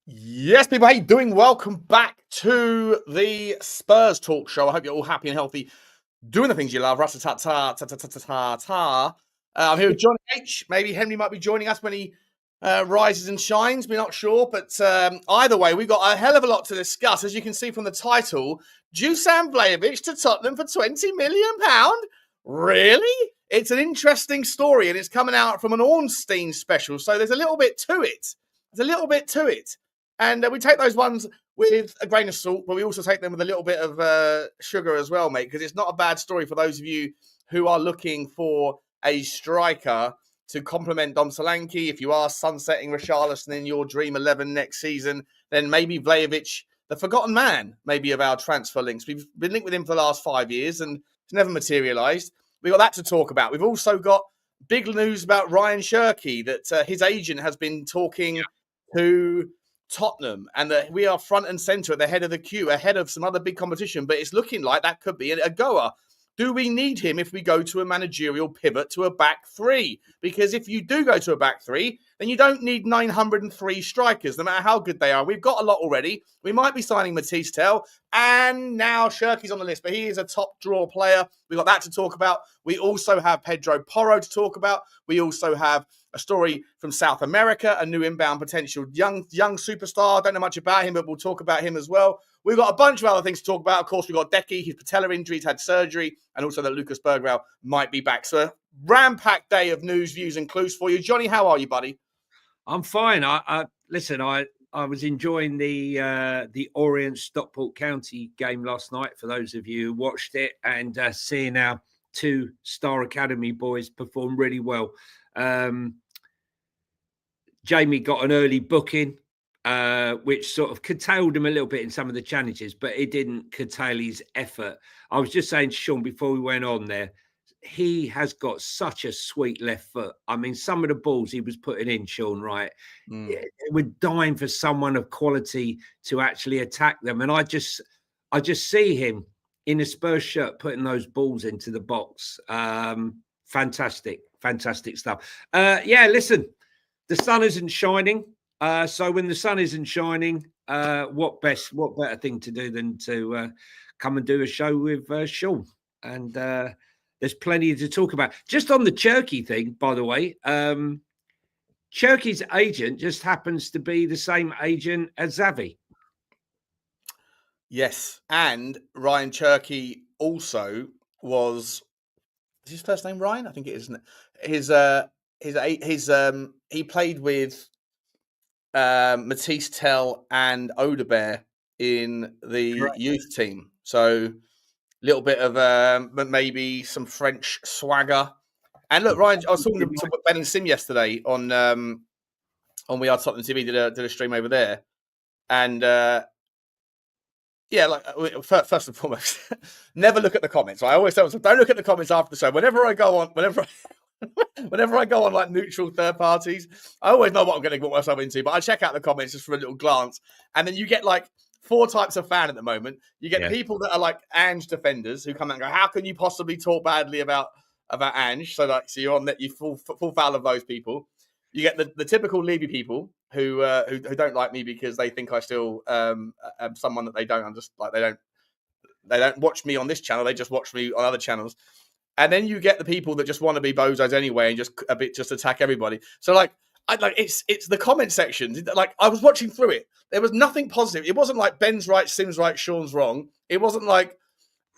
Yes, people, how you doing? Welcome back to the Spurs Talk Show. I hope you're all happy and healthy, doing the things you love. Rasta-ta-ta-ta-ta-ta-ta. I'm here with Johnny H. Maybe Henry might be joining us when he rises and shines. We're not sure, but either way, we've got a hell of a lot to discuss. As you can see from the title, Dusan Vlahovic to Tottenham for £20 million. Really? It's an interesting story, and it's coming out from an Ornstein special, so there's a little bit to it. And we take those ones with a grain of salt, but we also take them with a little bit of sugar as well, mate, because it's not a bad story for those of you who are looking for a striker to complement Dom Solanke. If you are sunsetting Richarlison in your Dream 11 next season, then maybe Vlahovic, the forgotten man, maybe of our transfer links. We've been linked with him for the last 5 years, and it's never materialised. We've got that to talk about. We've also got big news about Ryan Cherki, that his agent has been talking to Tottenham, and that we are front and centre at the head of the queue, ahead of some other big competition, but it's looking like that could be a goer. Do we need him if we go to a managerial pivot to a back three? Because if you do go to a back three, then you don't need 903 strikers, no matter how good they are. We've got a lot already. We might be signing Maddison, and now Cherki's on the list, but he is a top draw player. We've got that to talk about. We also have Pedro Porro to talk about. We also have a story from South America, a new inbound potential young superstar. Don't know much about him, but we'll talk about him as well. We've got a bunch of other things to talk about. Of course, we've got Decky, his patella injury, he's had surgery, and also that Lucas Berghvall might be back. So a ram-packed day of news, views, and clues for you. Johnny, how are you, buddy? I'm fine. Listen, I was enjoying the Orient Stockport County game last night, for those of you who watched it, and seeing our two Star Academy boys perform really well. Jamie got an early booking, which sort of curtailed him a little bit in some of the challenges, but it didn't curtail his effort. I was just saying to Sean before we went on there, he has got such a sweet left foot. I mean, some of the balls he was putting in, Sean, right? We're dying for someone of quality to actually attack them. And I just see him in a Spurs shirt putting those balls into the box. Fantastic stuff. Listen, the sun isn't shining. So when the sun isn't shining, what better thing to do than to come and do a show with Sean? And there's plenty to talk about. Just on the Cherki thing, by the way, Cherki's agent just happens to be the same agent as Xavi. Yes, and Ryan Cherki also was. Is his first name Ryan? I think it is. He played with Maddison and Udogie in the youth team. So little bit of maybe some French swagger. And look, Ryan, I was talking to Ben Sim yesterday on We Are Tottenham TV, did a stream over there. And first and foremost, never look at the comments. I always tell myself, don't look at the comments after the show. Whenever I go on like neutral third parties, I always know what I'm going to get myself into, but I check out the comments just for a little glance. And then you get like 4 types of fan at the moment. You get people that are like Ange defenders who come out and go, how can you possibly talk badly about Ange? So you're on that, you full foul of those people. You get the typical Levy people who don't like me because they think I still am someone that they don't they don't watch me on this channel, they just watch me on other channels. And then you get the people that just want to be bozos anyway and just attack everybody. So it's the comment section. Like, I was watching through it. There was nothing positive. It wasn't like Ben's right, Sim's right, Sean's wrong. It wasn't like,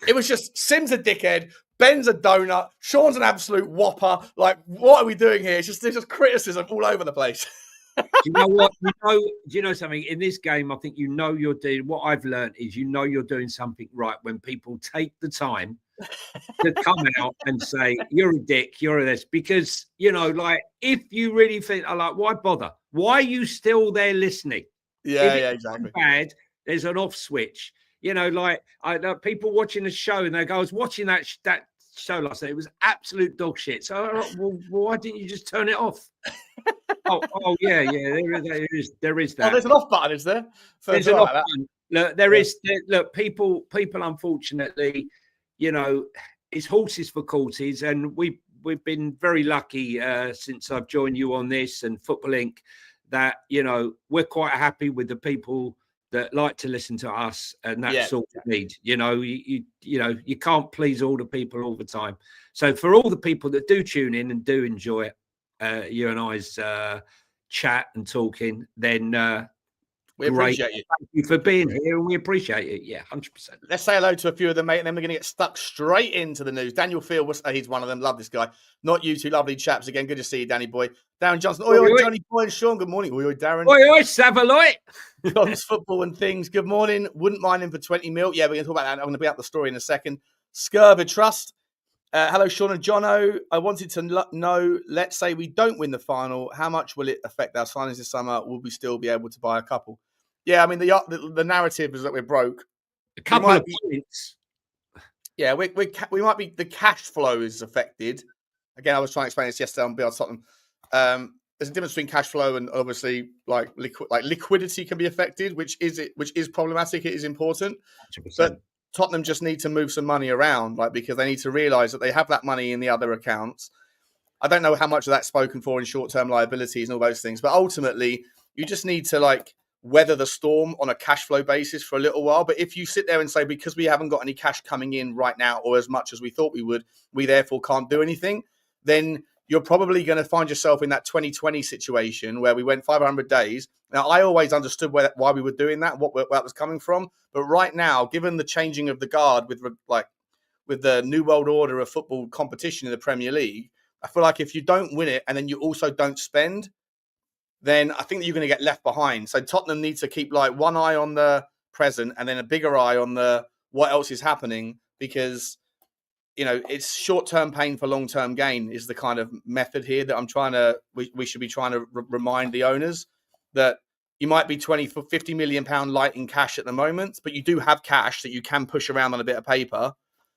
it was just Sim's a dickhead, Ben's a donut, Sean's an absolute whopper. Like, what are we doing here? There's just criticism all over the place. Do you know what? Do you know something? In this game, I think you're doing, what I've learned is you're doing something right when people take the time to come out and say, you're a dick, you're a this. Because, if you really think, why bother? Why are you still there listening? Yeah, exactly. Bad, there's an off switch. People watching the show and they go, I was watching that show last night. It was absolute dog shit. So, why didn't you just turn it off? Yeah. There is that. Oh, there's an off button, is there? There's an off button. Look, there is. Look, people. Unfortunately, it's horses for courses, and we've been very lucky since I've joined you on this and Football Inc. that, we're quite happy with the people that like to listen to us, and that's all we need. You can't please all the people all the time. So for all the people that do tune in and do enjoy you and I's chat and talking, then we appreciate you. Thank you for being here, and we appreciate it. Yeah, 100%. Let's say hello to a few of them, mate, and then we're going to get stuck straight into the news. Daniel Field, he's one of them. Love this guy. Not you two lovely chaps. Again, good to see you, Danny boy. Darren Johnson. Oi, Johnny boy and Sean. Good morning. Oi, Darren. Oi, Savaloy. John's football and things. Good morning. Wouldn't mind him for 20 mil. Yeah, we're going to talk about that. I'm going to be up the story in a second. Scurvy Trust. Hello, Sean and Jono. I wanted to know, let's say we don't win the final, how much will it affect our signings this summer? Will we still be able to buy a couple? Yeah, I mean, the narrative is that we're broke. A couple of points. Yeah, we might be, the cash flow is affected. Again, I was trying to explain this yesterday on BR Tottenham. There's a difference between cash flow and obviously like liquidity can be affected, which is problematic. It is important. 100%. But Tottenham just need to move some money around, because they need to realise that they have that money in the other accounts. I don't know how much of that's spoken for in short-term liabilities and all those things, but ultimately you just need to weather the storm on a cash flow basis for a little while. But if you sit there and say, because we haven't got any cash coming in right now or as much as we thought we would, we therefore can't do anything, then you're probably going to find yourself in that 2020 situation where we went 500 days. Now, I always understood why we were doing that, where that was coming from. But right now, given the changing of the guard with the new world order of football competition in the Premier League, I feel like if you don't win it and then you also don't spend, then I think that you're going to get left behind. So Tottenham needs to keep one eye on the present and then a bigger eye on what else is happening, because it's short-term pain for long-term gain is the kind of method here that we should be trying to remind the owners that you might be 20 for 50 million pound light in cash at the moment, but you do have cash that you can push around on a bit of paper.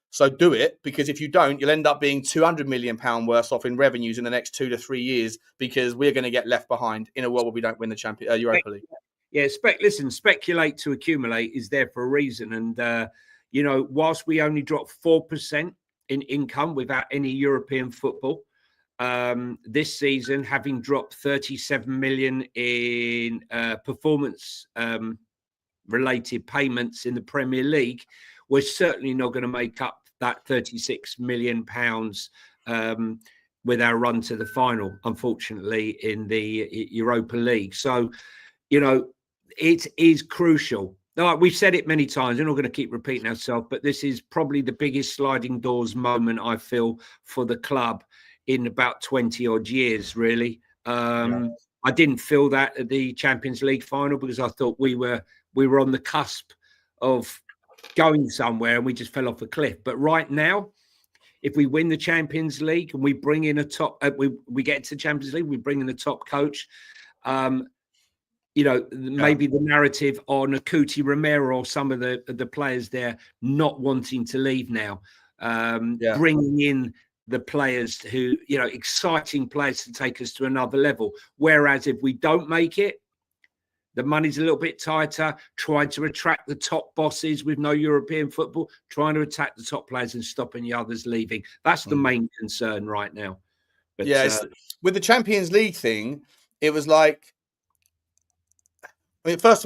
So do it, because if you don't, you'll end up being 200 million pound worse off in revenues in the next 2 to 3 years, because we're going to get left behind in a world where we don't win the Europa League. Yeah, speculate to accumulate is there for a reason. And, whilst we only dropped 4% in income without any European football this season, having dropped 37 million in performance related payments in the Premier League, we're certainly not going to make up that 36 million pounds with our run to the final, unfortunately, in the Europa League. So, it is crucial. Like we've said it many times, we're not going to keep repeating ourselves, but this is probably the biggest sliding doors moment I feel for the club in about 20 odd years, really. I didn't feel that at the Champions League final, because I thought we were on the cusp of going somewhere and we just fell off a cliff. But right now, if we win the Champions League and we bring in a top, we get to the Champions League, we bring in a top coach, maybe the narrative on Akuti, Romero, or some of the players there not wanting to leave now, bringing in the players who, exciting players to take us to another level. Whereas if we don't make it, the money's a little bit tighter, trying to attract the top bosses with no European football, trying to attack the top players and stopping the others leaving. That's the main concern right now. But, with the Champions League thing, it was first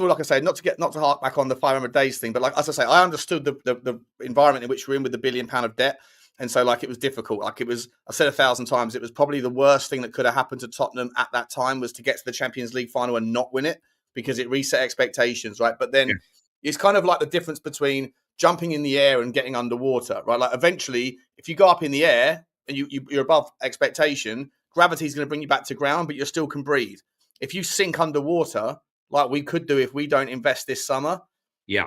of all, like I say, not to hark back on the 500 days thing, but as I say, I understood the environment in which we're in with the £1 billion of debt. And so it was difficult. I've said 1,000 times, it was probably the worst thing that could have happened to Tottenham at that time was to get to the Champions League final and not win it, because it reset expectations, right? But then it's kind of like the difference between jumping in the air and getting underwater, right? Eventually, if you go up in the air and you're above expectation, gravity is going to bring you back to ground, but you still can breathe. If you sink underwater, like we could do if we don't invest this summer, you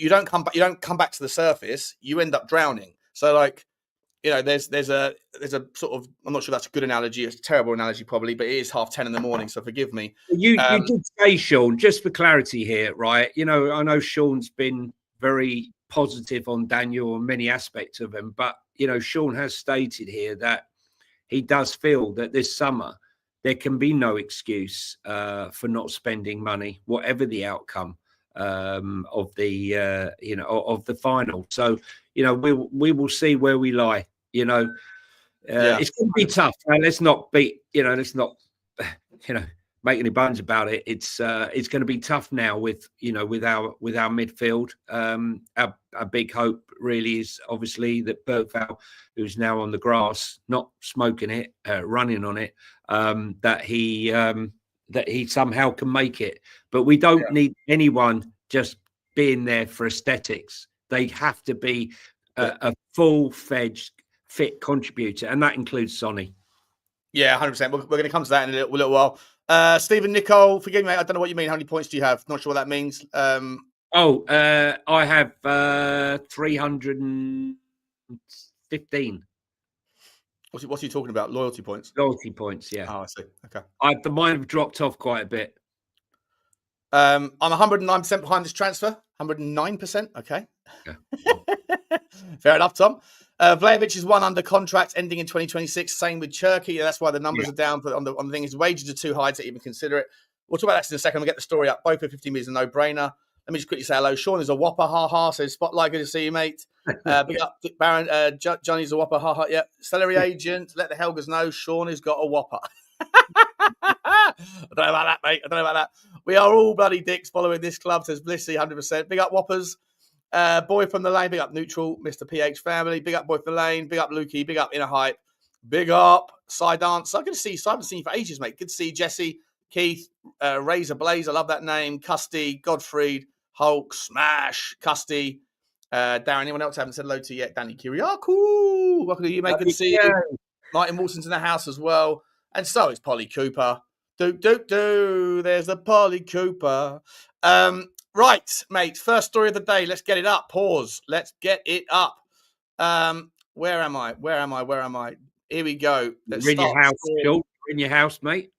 don't come back. You don't come back to the surface. You end up drowning. So there's a sort of, I'm not sure that's a good analogy. It's a terrible analogy probably, but it is 10:30 in the morning, so forgive me. You did say, Sean, just for clarity here, right? I know Sean's been very positive on Daniel and many aspects of him, but Sean has stated here that he does feel that this summer there can be no excuse for not spending money, whatever the outcome of the of the final. So we will see where we lie. It's going to be tough. Let's not beat. Let's not make any bones about it. It's going to be tough now with our midfield. Our big hope really is obviously that Berghvall, who's now on the grass, not smoking it, running on it, that he somehow can make it. But we don't need anyone just being there for aesthetics. They have to be a full-fledged fit contributor, and that includes Sonny. Yeah, 100%. We're going to come to that in a little while. Stephen Nicole, forgive me, mate, I don't know what you mean. How many points do you have? Not sure what that means. I have 315. What's he talking about? Loyalty points? Loyalty points, yeah. Oh, I see. Okay. Mine have dropped off quite a bit. I'm 109% behind this transfer. 109%. Okay. Yeah. Fair enough, Tom. Vlahovic is one under contract ending in 2026. Same with Cherky. That's why the numbers are down. But on the thing, his wages are too high to even consider it. We'll talk about that in a second. We'll get the story up. Both at 15 meters, a no-brainer. Let me just quickly say hello. Sean is a whopper. Ha ha. Says Spotlight. Good to see you, mate. Big up, Baron. Johnny's a whopper. Ha ha. Yeah. Celery agent. Let the Helgers know. Sean has got a whopper. I don't know about that, mate. I don't know about that. We are all bloody dicks following this club, says Blissy, 100%. Big up Whoppers. Boy from the Lane, big up Neutral, Mr. PH family, big up Boy from the Lane, big up Lukey, big up Inner Hype, big up Side Dance. So good to see you. I haven't seen you for ages, mate. Good to see you, Jesse, Keith, Razor Blaze, I love that name, Custy, Godfried, Hulk, Smash, Custy, Darren, anyone else I haven't said hello to yet? Danny Kiriakou, welcome to you, mate. Good to see you. Martin Wilson's in the house as well. And so is Polly Cooper. There's the Polly Cooper. Right, mate. First story of the day. Let's get it up. Pause. Let's get it up. Where am I? Here we go. You're in your house, Phil. In your house, mate.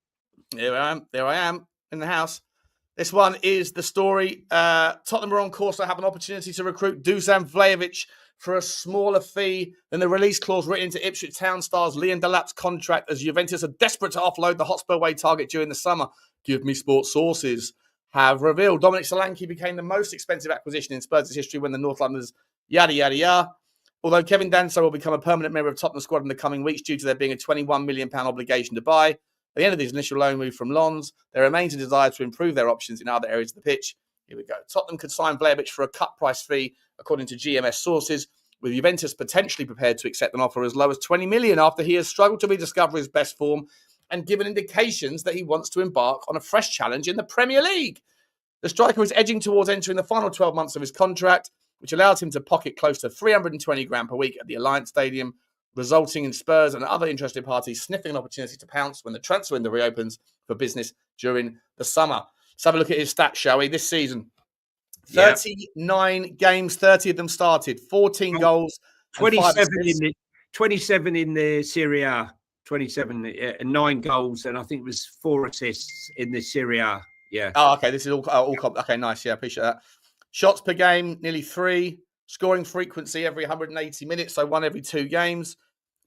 There I am in the house. This one is the story. Tottenham are on course to have an opportunity to recruit Dusan Vlahovic for a smaller fee than the release clause written into Ipswich Town stars Liam Delap's contract, as Juventus are desperate to offload the Hotspur way target during the summer. Give me sports sources have revealed. Dominic Solanke became the most expensive acquisition in Spurs' history when the North Londoners yada, yada, yada. Although Kevin Danso will become a permanent member of Tottenham squad in the coming weeks due to there being a £21 million obligation to buy. At the end of his initial loan move from Lens, there remains a desire to improve their options in other areas of the pitch. Here we go. Tottenham could sign Vlahovic for a cut price fee, according to GMS sources, with Juventus potentially prepared to accept an offer as low as $20 million after he has struggled to rediscover his best form and given indications that he wants to embark on a fresh challenge in the Premier League. The striker is edging towards entering the final 12 months of his contract, which allows him to pocket close to £320,000 per week at the Alliance Stadium, resulting in Spurs and other interested parties sniffing an opportunity to pounce when the transfer window reopens for business during the summer. Let's have a look at his stats, shall we? This season, 39 games, 30 of them started, 14 goals, 27 in the Serie A, 27 and 9 goals, and I think it was 4 assists in the Serie A. Yeah. Oh, okay. This is all okay. Nice. Yeah, appreciate that. Shots per game, nearly 3. Scoring frequency every 180 minutes, so 1 every 2 games.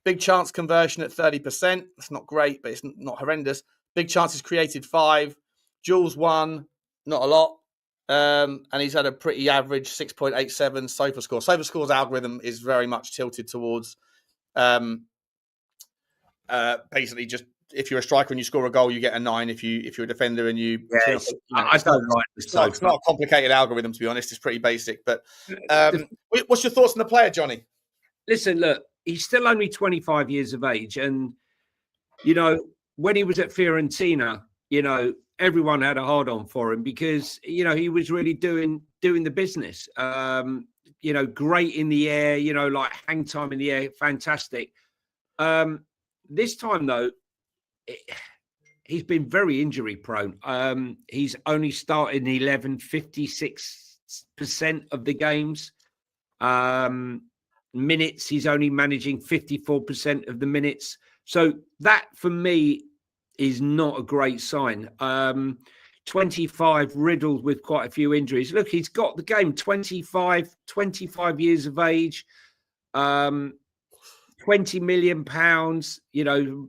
Big chance conversion at 30%. It's not great, but it's not horrendous. Big chances created 5. Duels 1, not a lot. And he's had a pretty average 6.87 SOFA score. SOFA score's algorithm is very much tilted towards basically just if you're a striker and you score a goal, you get a 9. If you're a defender and you, I don't like this. It's not a complicated algorithm, to be honest. It's pretty basic. But what's your thoughts on the player, Johnny? Listen, look, he's still only 25 years of age, and when he was at Fiorentina, everyone had a hard on for him because he was really doing the business. Great in the air, like hang time in the air, fantastic. This time though, he's been very injury prone. He's only started in 56% of the games. Minutes, he's only managing 54% of the minutes. So that for me is not a great sign. 25 riddled with quite a few injuries. Look, he's got the game, 25 years of age, £20 million,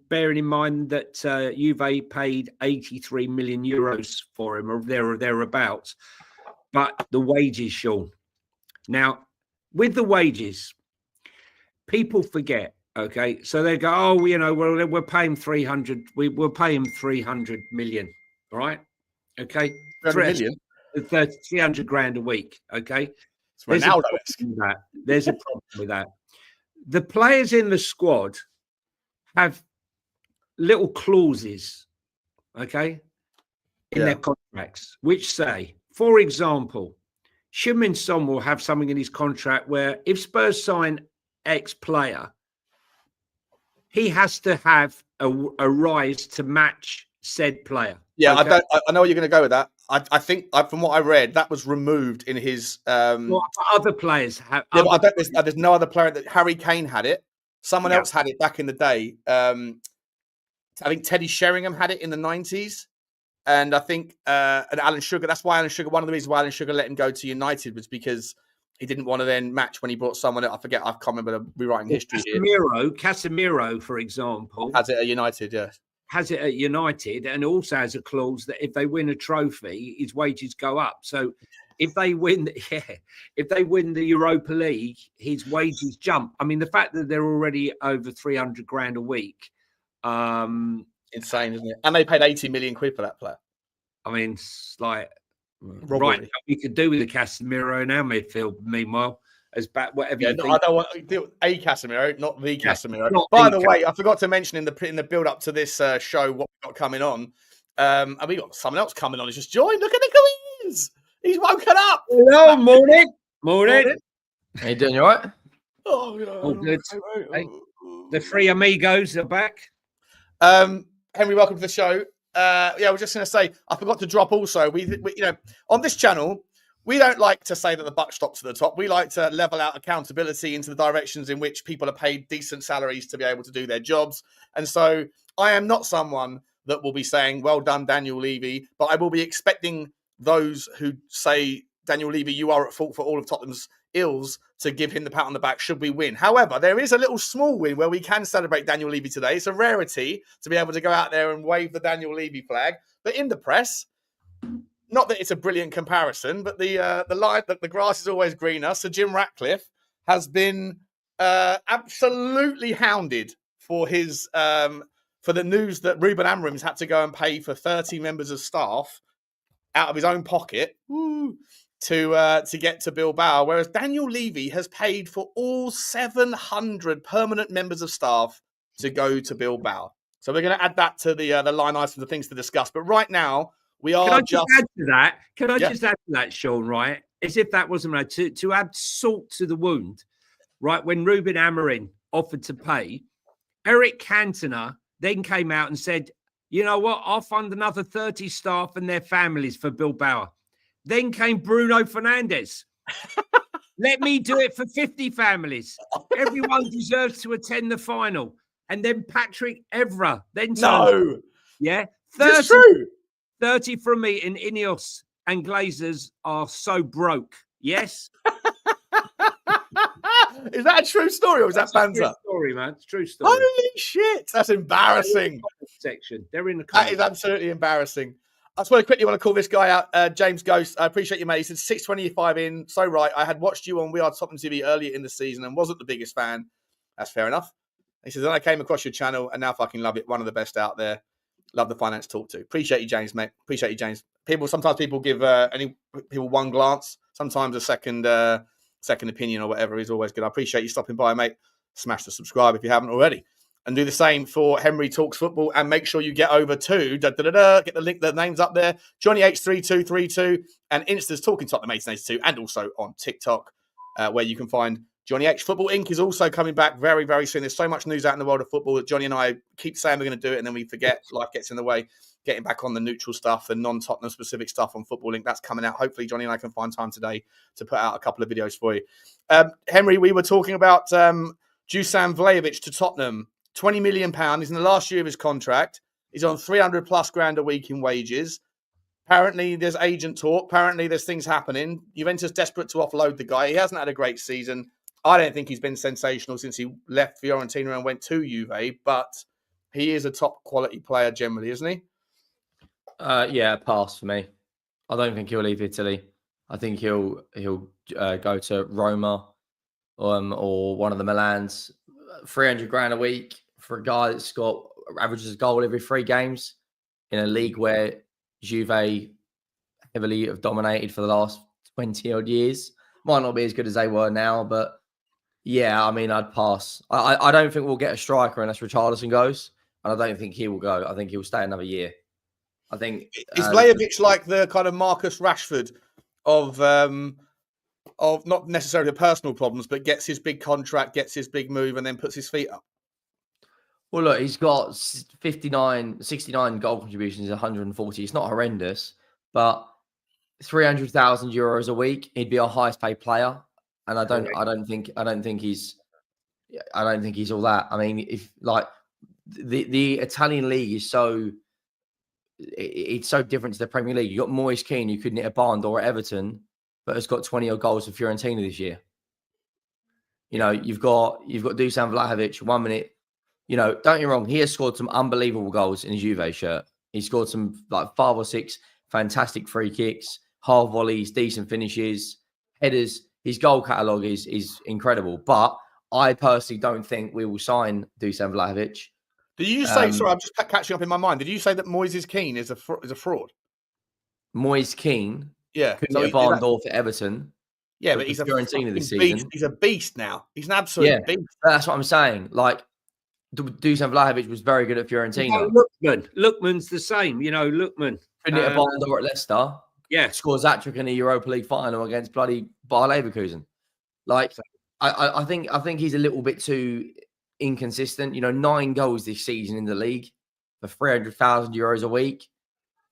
bearing in mind that Juve paid 83 million euros for him or thereabouts. But the wages, Sean. Now, with the wages, people forget. Okay, so they go, we're paying 300. We'll pay him 300 million. All right. Okay. 300 million. 300 grand a week. Okay. It's Ronaldo-esque. There's a problem with that. The players in the squad have little clauses, okay, in their contracts, which say, for example, Heung Min Son will have something in his contract where if Spurs sign X player, he has to have a rise to match said player. Yeah, okay? I know where you're going to go with that. I think from what I read, that was removed in his. Other players have. Yeah, but there's no other player that Harry Kane had it. Someone else had it back in the day. I think Teddy Sheringham had it in the 90s. And I think and Alan Sugar, that's why Alan Sugar, one of the reasons why Alan Sugar let him go to United was because he didn't want to then match when he brought someone. I forget, I can't remember the rewriting history here. Casemiro, for example, has it at United, yes. Has it at United, and also has a clause that if they win a trophy, his wages go up. So if they win, if they win the Europa League, his wages jump. I mean, the fact that they're already over 300 grand a week, insane, isn't it? And they paid 80 million quid for that player. I mean, it's like Robbery. Right. We could do with a Casemiro in our midfield. Meanwhile, as back whatever. Yeah, you think. I don't want to do a Casemiro, not the Casemiro. By the way, I forgot to mention in the build up to this show what we got coming on, and we got someone else coming on. He's just joined. Look at who he is. He's woken up. Hello, morning. How you doing? You all right? Oh, you know, all good. Hey, the three amigos are back. Henry, welcome to the show. I was just going to say, I forgot to drop also. We, you know, on this channel, we don't like to say that the buck stops at the top. We like to level out accountability into the directions in which people are paid decent salaries to be able to do their jobs. And so I am not someone that will be saying, well done, Daniel Levy, but I will be expecting those who say, Daniel Levy, you are at fault for all of Tottenham's ills, to give him the pat on the back should we win. However, there is a little small win where we can celebrate Daniel Levy today. It's a rarity to be able to go out there and wave the Daniel Levy flag. But in the press, not that it's a brilliant comparison, but the line that the grass is always greener. So Jim Ratcliffe has been absolutely hounded for his for the news that Ruben Amorim's had to go and pay for 30 members of staff out of his own pocket. To get to Bilbao, whereas Daniel Levy has paid for all 700 permanent members of staff to go to Bilbao. So we're going to add that to the line items of things to discuss. But right now, we are Can I just add to that? Can I just add to that, Sean, right? As if that wasn't right. To add salt to the wound, right? When Ruben Amorim offered to pay, Eric Cantona then came out and said, you know what? I'll fund another 30 staff and their families for Bilbao. Then came Bruno Fernandes. Let me do it for 50 families. Everyone deserves to attend the final. And then Patrick Evra. Then no. Yeah. 30, true. 30 from me in Ineos and Glazers are so broke. Yes. Is that a true story or is that banter? True story, man. It's true story. Holy shit. That's embarrassing. Section. They're in the comments. That is absolutely embarrassing. I just want to call this guy out, James Ghost. I appreciate you, mate. He said 625 in. So right. I had watched you on We Are Tottenham TV earlier in the season and wasn't the biggest fan. That's fair enough. He says, then I came across your channel and now fucking love it. One of the best out there. Love the finance talk too. Appreciate you, James, mate. Appreciate you, James. Sometimes people give people one glance. Sometimes a second opinion or whatever is always good. I appreciate you stopping by, mate. Smash the subscribe if you haven't already. And do the same for Henry Talks Football. And make sure you get over to, get the link, the names up there. Johnny H3232 and Insta's Talking Tottenham 1882. And also on TikTok, where you can find Johnny H. Football Inc. is also coming back very, very soon. There's so much news out in the world of football that Johnny and I keep saying we're going to do it. And then we forget, life gets in the way. Getting back on the neutral stuff and non-Tottenham specific stuff on Football Link. That's coming out. Hopefully, Johnny and I can find time today to put out a couple of videos for you. Henry, we were talking about Dusan Vlahovic to Tottenham. £20 million. He's in the last year of his contract. He's on 300 plus grand a week in wages. Apparently, there's agent talk. Apparently, there's things happening. Juventus desperate to offload the guy. He hasn't had a great season. I don't think he's been sensational since he left Fiorentina and went to Juve, but he is a top quality player generally, isn't he? Yeah, pass for me. I don't think he'll leave Italy. I think he'll go to Roma or one of the Milans. 300 grand a week for a guy that's got averages a goal every 3 games in a league where Juve heavily have dominated for the last 20 odd years. Might not be as good as they were now, but yeah, I mean, I'd pass. I don't think we'll get a striker unless Richarlison goes, and I don't think he will go. I think he'll stay another year. I think is Vlahovic like the kind of Marcus Rashford of not necessarily personal problems, but gets his big contract, gets his big move, and then puts his feet up? Well, look, he's got 69 goal contributions, 140. It's not horrendous, but 300,000 euros a week, he'd be our highest paid player. And I don't think he's all that. I mean, if like the Italian league is it's so different to the Premier League. You got Moise Kean, who couldn't hit a barn door at Everton, but has got 20 odd goals for Fiorentina this year. You know, you've got Dusan Vlahovic. 1 minute, you know, don't get me wrong, he has scored some unbelievable goals in his Juve shirt. He scored some like 5 or 6 fantastic free kicks, half volleys, decent finishes, headers. His goal catalogue is incredible. But I personally don't think we will sign Dusan Vlahovic. Did you say? Sorry, I'm just catching up in my mind. Did you say that Moise Kean is a fraud? Moise Kean, yeah, couldn't get a barn door for Everton. Yeah, but he's a Fiorentina this beast. season. He's a beast now. He's an absolute beast. That's what I'm saying. Like Dusan Vlahovic was very good at Fiorentina. Lookman's the same. You know, Lookman couldn't hit a barn door at Leicester. Yeah, scores hat-trick in the Europa League final against bloody Bayer Leverkusen. Like, I think he's a little bit too inconsistent. You know, 9 goals this season in the league for 300,000 euros a week.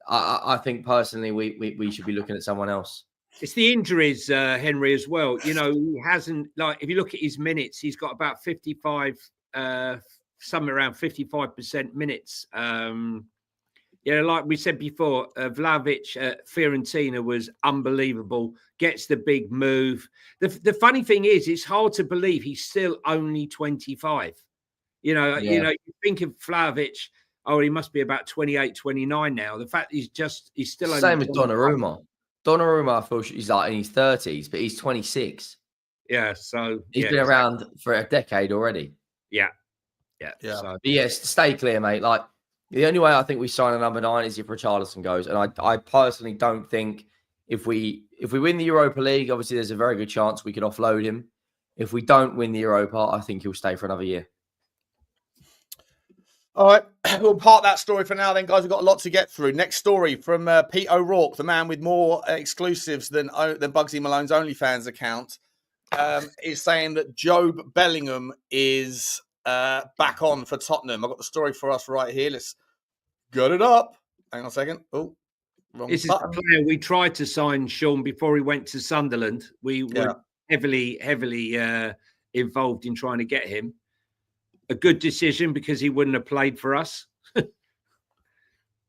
I think personally we should be looking at someone else. It's the injuries, Henry, as well. You know, he hasn't, like, if you look at his minutes, he's got about 55, somewhere around 55% minutes. Yeah, like we said before, Vlahovic at Fiorentina was unbelievable. Gets the big move. The funny thing is, it's hard to believe he's still only 25. You know, you think of Vlahovic, oh, he must be about 28, 29 now. The fact he's still only same as Donnarumma. Donnarumma, I feel he's like in his 30s, but he's 26. Yeah, so he's been around for a decade already. Yeah. So, but yes, stay clear, mate. Like, the only way I think we sign a number 9 is if Richarlison goes. And I personally don't think if we win the Europa League, obviously there's a very good chance we could offload him. If we don't win the Europa, I think he'll stay for another year. All right, we'll park that story for now then, guys. We've got a lot to get through. Next story from Pete O'Rourke, the man with more exclusives than Bugsy Malone's OnlyFans account, is saying that Jobe Bellingham is back on for Tottenham. I've got the story for us right here. Let's get it up. Hang on a second. Oh, wrong This button. is the player we tried to sign, Sean, before he went to Sunderland. We were heavily involved in trying to get him. A good decision because he wouldn't have played for us.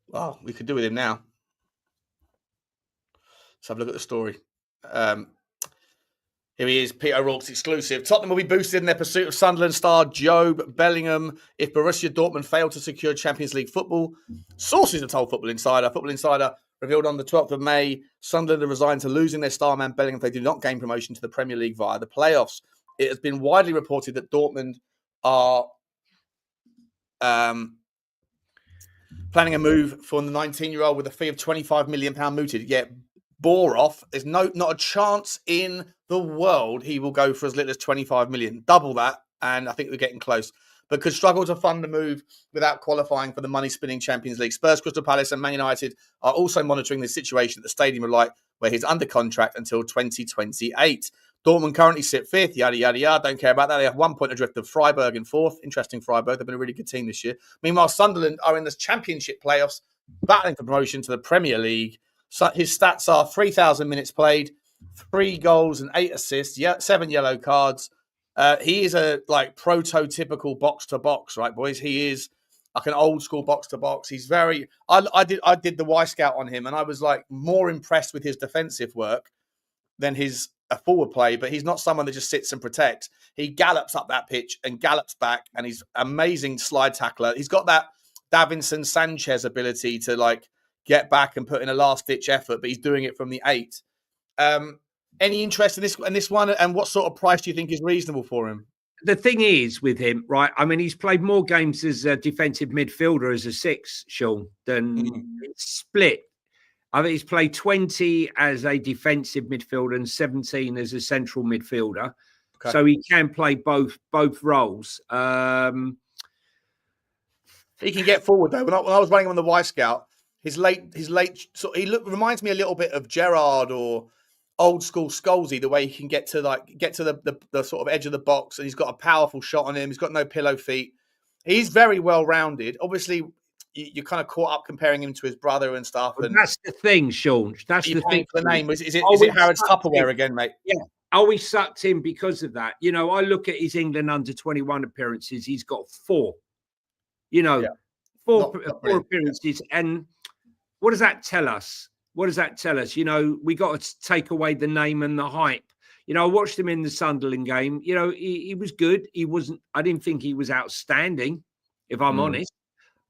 Well, we could do with him now. Let's have a look at the story. Here he is, Peter O'Rourke's exclusive. Tottenham will be boosted in their pursuit of Sunderland star Jobe Bellingham if Borussia Dortmund fail to secure Champions League football. Sources have told Football Insider. Football Insider revealed on the 12th of May, Sunderland are resigned to losing their star man Bellingham if they do not gain promotion to the Premier League via the playoffs. It has been widely reported that Dortmund are planning a move for the 19-year-old with a fee of £25 million mooted. Yet Borov, there's not a chance in the world he will go for as little as 25 million. Double that, and I think we're getting close. But could struggle to fund the move without qualifying for the money-spinning Champions League. Spurs, Crystal Palace and Man United are also monitoring the situation at the Stadium of Light, where he's under contract until 2028. Dortmund currently sit 5th, yada, yada, yada. Don't care about that. They have 1 point adrift of Freiburg in 4th. Interesting, Freiburg. They've been a really good team this year. Meanwhile, Sunderland are in the Championship playoffs, battling for promotion to the Premier League. So his stats are 3,000 minutes played, 3 goals and 8 assists, 7 yellow cards. He is a prototypical box-to-box, right, boys? He is like an old-school box-to-box. He's very... I did the Y-Scout on him, and I was more impressed with his defensive work than his forward play, but he's not someone that just sits and protects. He gallops up that pitch and gallops back, and he's amazing slide tackler. He's got that Davinson Sanchez ability to get back and put in a last-ditch effort, but he's doing it from the 8. Any interest in this one, and what sort of price do you think is reasonable for him? The thing is with him, right? I mean, he's played more games as a defensive midfielder as a 6, Sean, than split. I think he's played 20 as a defensive midfielder and 17 as a central midfielder. Okay. So he can play both roles. He can get forward though. When I was running him on the Y Scout, his late so reminds me a little bit of Gerrard or old school Scholesy, the way he can get to the sort of edge of the box, and he's got a powerful shot on him. He's got no pillow feet. He's very well rounded. Obviously, you're kind of caught up comparing him to his brother and stuff. Well, and that's the thing, Sean. That's the thing. For the name is it Harrods Tupperware again, mate? Yeah. Oh, he sucked in because of that. You know, I look at his England under-21 appearances. He's got 4. You know, four appearances. And what does that tell us? What does that tell us? You know, we got to take away the name and the hype. You know, I watched him in the Sunderland game. You know, he was good. I didn't think he was outstanding, if I'm honest.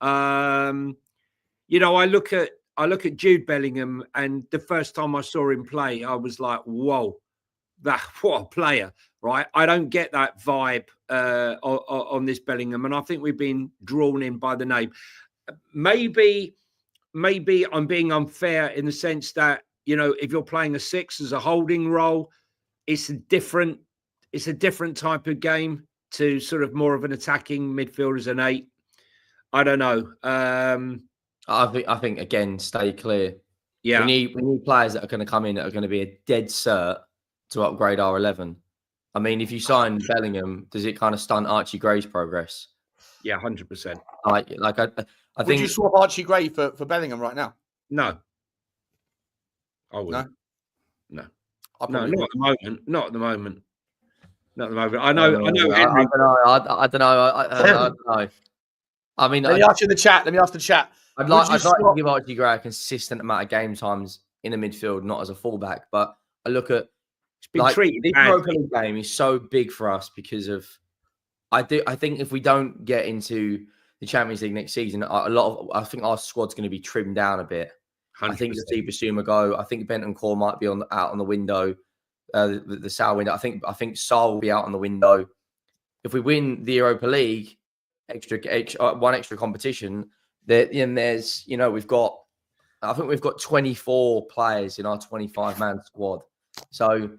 You know, I look at Jobe Bellingham, and the first time I saw him play, I was like, whoa, what a player, right? I don't get that vibe on this Bellingham, and I think we've been drawn in by the name. Maybe I'm being unfair in the sense that, you know, if you're playing a 6 as a holding role, it's a different type of game to sort of more of an attacking midfielder as an 8. I don't know. I think again, stay clear. Yeah, we need players that are going to come in that are going to be a dead cert to upgrade our 11. I mean, if you sign Bellingham, does it kind of stunt Archie Gray's progress? Yeah, 100%. I think. Would you swap Archie Gray for Bellingham right now? No, I wouldn't. No, not at the moment. Not at the moment. I know. Henry. I don't know. I mean, let me ask the chat. I'd like to give Archie Gray a consistent amount of game times in a midfield, not as a fullback. But I look at this Europa League game is so big for us because of. I think if we don't get into the Champions League next season, I think our squad's going to be trimmed down a bit. 100%. I think Yves Bissouma go. I think Bentancur might be out on the window, the Sarr window. I think Sarr will be out on the window. If we win the Europa League, one extra competition, there's we've got 24 players in our 25-man squad. So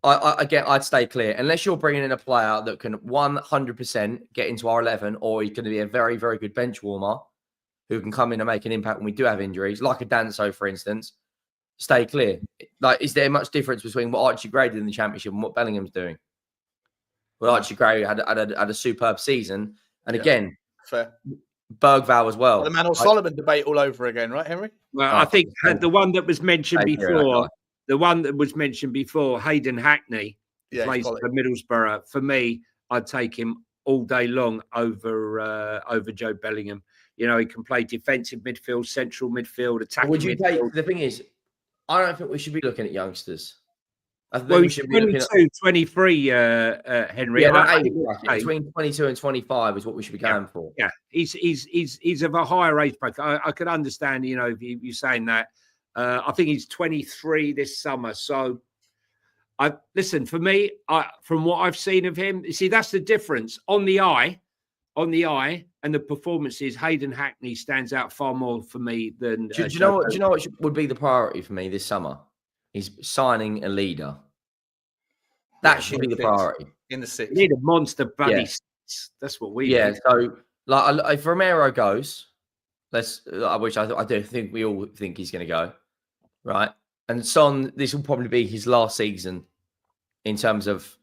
I'd stay clear unless you're bringing in a player that can 100% get into our 11, or he's going to be a very, very good bench warmer who can come in and make an impact when we do have injuries, like a Danso, for instance. Stay clear. Like, is there much difference between what Archie Gray did in the Championship and what Bellingham's doing? Well, Archie Gray had a superb season, and again, fair. Berghvall as well. The Manor Solomon debate all over again, right, Henry? Well, I think the one that was mentioned before. The one that was mentioned before, Hayden Hackney, plays for Middlesbrough. For me, I'd take him all day long over Jobe Bellingham. You know, he can play defensive midfield, central midfield, attacking midfield. The thing is, I don't think we should be looking at youngsters. I think we should be looking at 23, Henry. Yeah, between 22 and 25 is what we should be going for. Yeah, he's of a higher age bracket. I could understand, if you're saying that. I think he's 23 this summer. So, listen, for me, from what I've seen of him, you see, that's the difference. On the eye and the performances, Hayden Hackney stands out far more for me than... Do you know what would be the priority for me this summer? Is signing a leader. That should be the priority. In the 6. We need a monster buddy. That's what we need. So, if Romero goes, which I do think we all think he's going to go, right? And Son, this will probably be his last season in terms of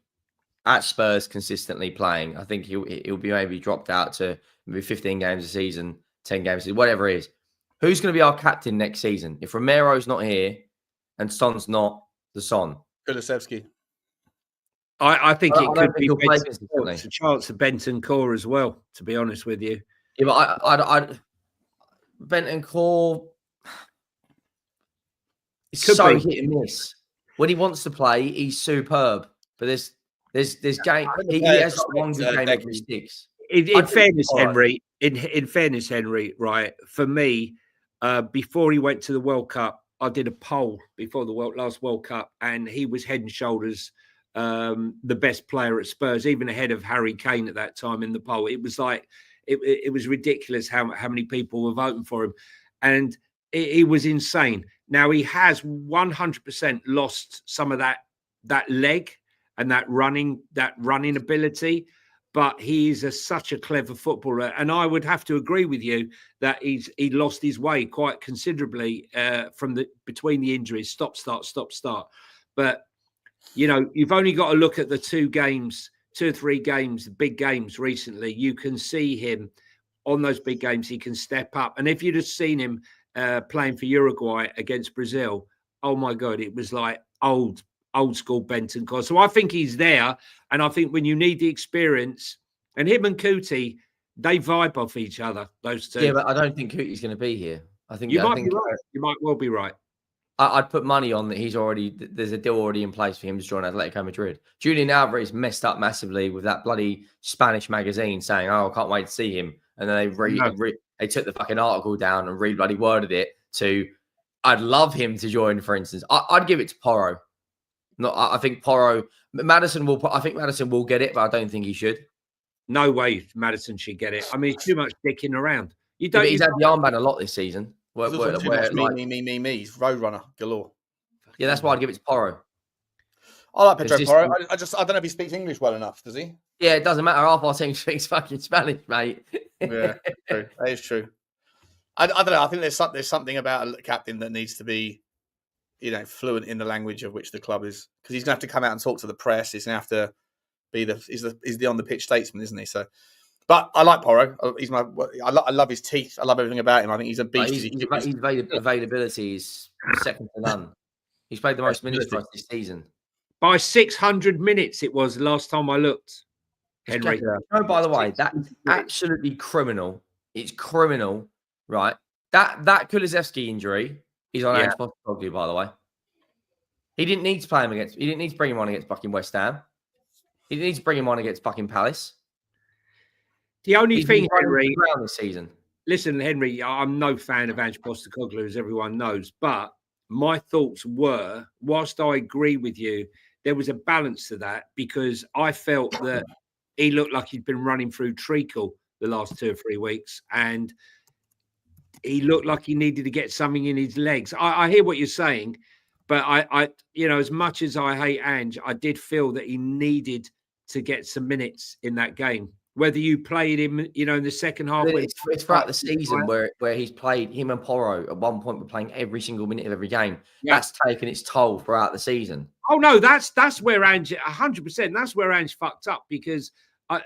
at Spurs consistently playing. I think he'll be maybe dropped out to maybe 15 games a season, 10 games a season, whatever it is. Who's going to be our captain next season? If Romero's not here and Son's not the Son. Kulusevski. I think it could be a chance of Bentancur as well, to be honest with you. Yeah, but Bentancur is so hit and miss. When he wants to play, he's superb. But there's game. He has one good game every 6. In fairness, Henry. In fairness, Henry. Right, for me, before he went to the World Cup, I did a poll before the last World Cup, and he was head and shoulders the best player at Spurs, even ahead of Harry Kane at that time in the poll. It was like it was ridiculous how many people were voting for him, and he was insane. Now he has 100% lost some of that leg and that running ability, but he's such a clever footballer. And I would have to agree with you that he lost his way quite considerably from between the injuries, stop, start. But you've only got to look at the 2 or 3 games, big games recently. You can see him on those big games. He can step up. And if you'd have seen him playing for Uruguay against Brazil, oh my God, it was like old school Benton. So I think he's there. And I think when you need the experience, and him and Kuti, they vibe off each other, those 2. Yeah, but I don't think Kuti's going to be here. I think be right. You might well be right. I'd put money on that there's a deal already in place for him to join Atletico Madrid. Julian Alvarez messed up massively with that bloody Spanish magazine saying, "Oh, I can't wait to see him." And then they took the fucking article down and bloody worded it to, "I'd love him to join," for instance. I'd give it to Porro. No, I think Porro, Maddison will get it, but I don't think he should. No way Maddison should get it. I mean, it's too much dicking around. He's had the armband a lot this season. Me. He's roadrunner galore. Yeah, that's why I'd give it to Porro. I like Pedro Porro. I don't know if he speaks English well enough, does he? Yeah, it doesn't matter. Half our team speaks fucking Spanish, mate. Yeah, true. That is true. I don't know. I think there's something about a captain that needs to be, fluent in the language of which the club is, because he's going to have to come out and talk to the press. He's going to have to be he's the on the pitch statesman, isn't he? So, but I like Porro. I love his teeth. I love everything about him. I think he's a beast. His availability is second to none. He's played the most minutes for us this season. By 600 minutes, it was last time I looked, Henry. Oh, by the way, that's absolutely criminal. It's criminal, right? That Kulusevski injury is on Ange Postecoglou, by the way. He didn't need to play him against. He didn't need to bring him on against fucking West Ham. He didn't need to bring him on against fucking Palace. The only thing, Henry, this season. Listen, Henry, I'm no fan of Ange Postecoglou, as everyone knows, but my thoughts were, whilst I agree with you, there was a balance to that, because I felt that he looked like he'd been running through treacle the last 2 or 3 weeks, and he looked like he needed to get something in his legs. I hear what you're saying, but I as much as I hate Ange, I did feel that he needed to get some minutes in that game. Whether you played him, in the second half. It's throughout the season where he's played, him and Porro at one point were playing every single minute of every game. Yeah. That's taken its toll throughout the season. Oh, no, that's where Ange, 100%, that's where Ange fucked up, because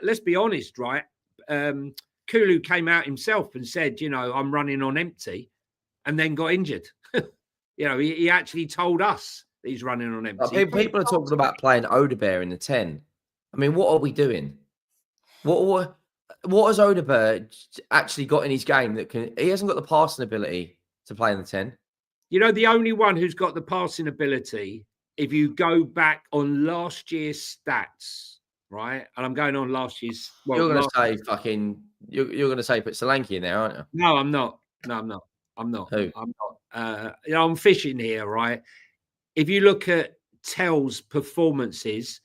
let's be honest, right? Kulu came out himself and said, I'm running on empty, and then got injured. He actually told us that he's running on empty. People are talking about playing Odebear in the 10. I mean, what are we doing? What has Odebear actually got in his game that he hasn't got the passing ability to play in the 10? The only one who's got the passing ability, if you go back on last year's stats, right? And I'm going on last year's. Well, you're going to say put Solanke in there, aren't you? No, I'm not. Who? I'm not. I'm fishing here, right? If you look at Tell's performances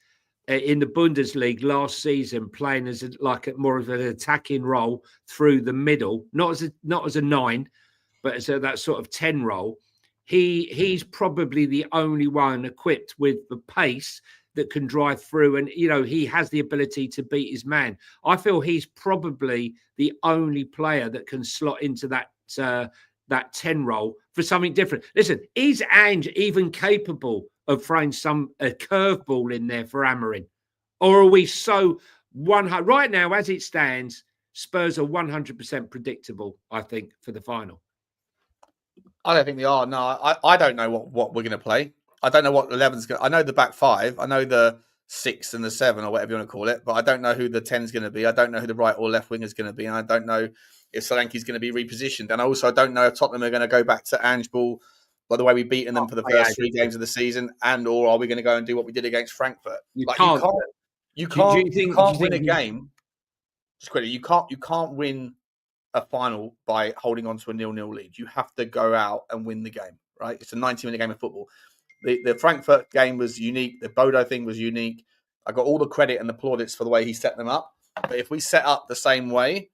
in the Bundesliga last season, playing as more of an attacking role through the middle, not as a 9, but as that sort of 10 role, he's probably the only one equipped with the pace that can drive through, and he has the ability to beat his man. I feel he's probably the only player that can slot into that 10 role for something different. Listen, is Ange even capable of throwing a curveball in there for Amorim? Or are we so 100? Right now, as it stands, Spurs are 100% predictable, I think, for the final. I don't think they are. No, I don't know what we're going to play. I don't know what 11's going to. I know the back 5. I know the 6 and the 7, or whatever you want to call it, but I don't know who the 10's going to be. I don't know who the right or left wing is going to be. And I don't know if Solanke's going to be repositioned. And I don't know if Tottenham are going to go back to Ange ball by the way we've beaten them for the first 3 games of the season, or are we going to go and do what we did against Frankfurt? You can't win a game. Just quickly, you can't win a final by holding on to a 0-0 lead. You have to go out and win the game, right? It's a 90-minute game of football. The Frankfurt game was unique. The Bodo thing was unique. I got all the credit and the plaudits for the way he set them up. But if we set up the same way,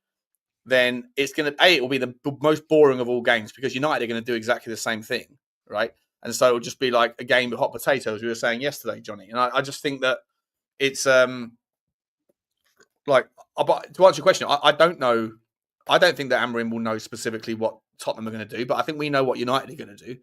then it's going to, it will be the most boring of all games because United are going to do exactly the same thing, right? And so it'll just be like a game of hot potatoes, we were saying yesterday, Johnny. And I just think that it's but to answer your question, I don't know. I don't think that Amorim will know specifically what Tottenham are going to do, but I think we know what United are going to do.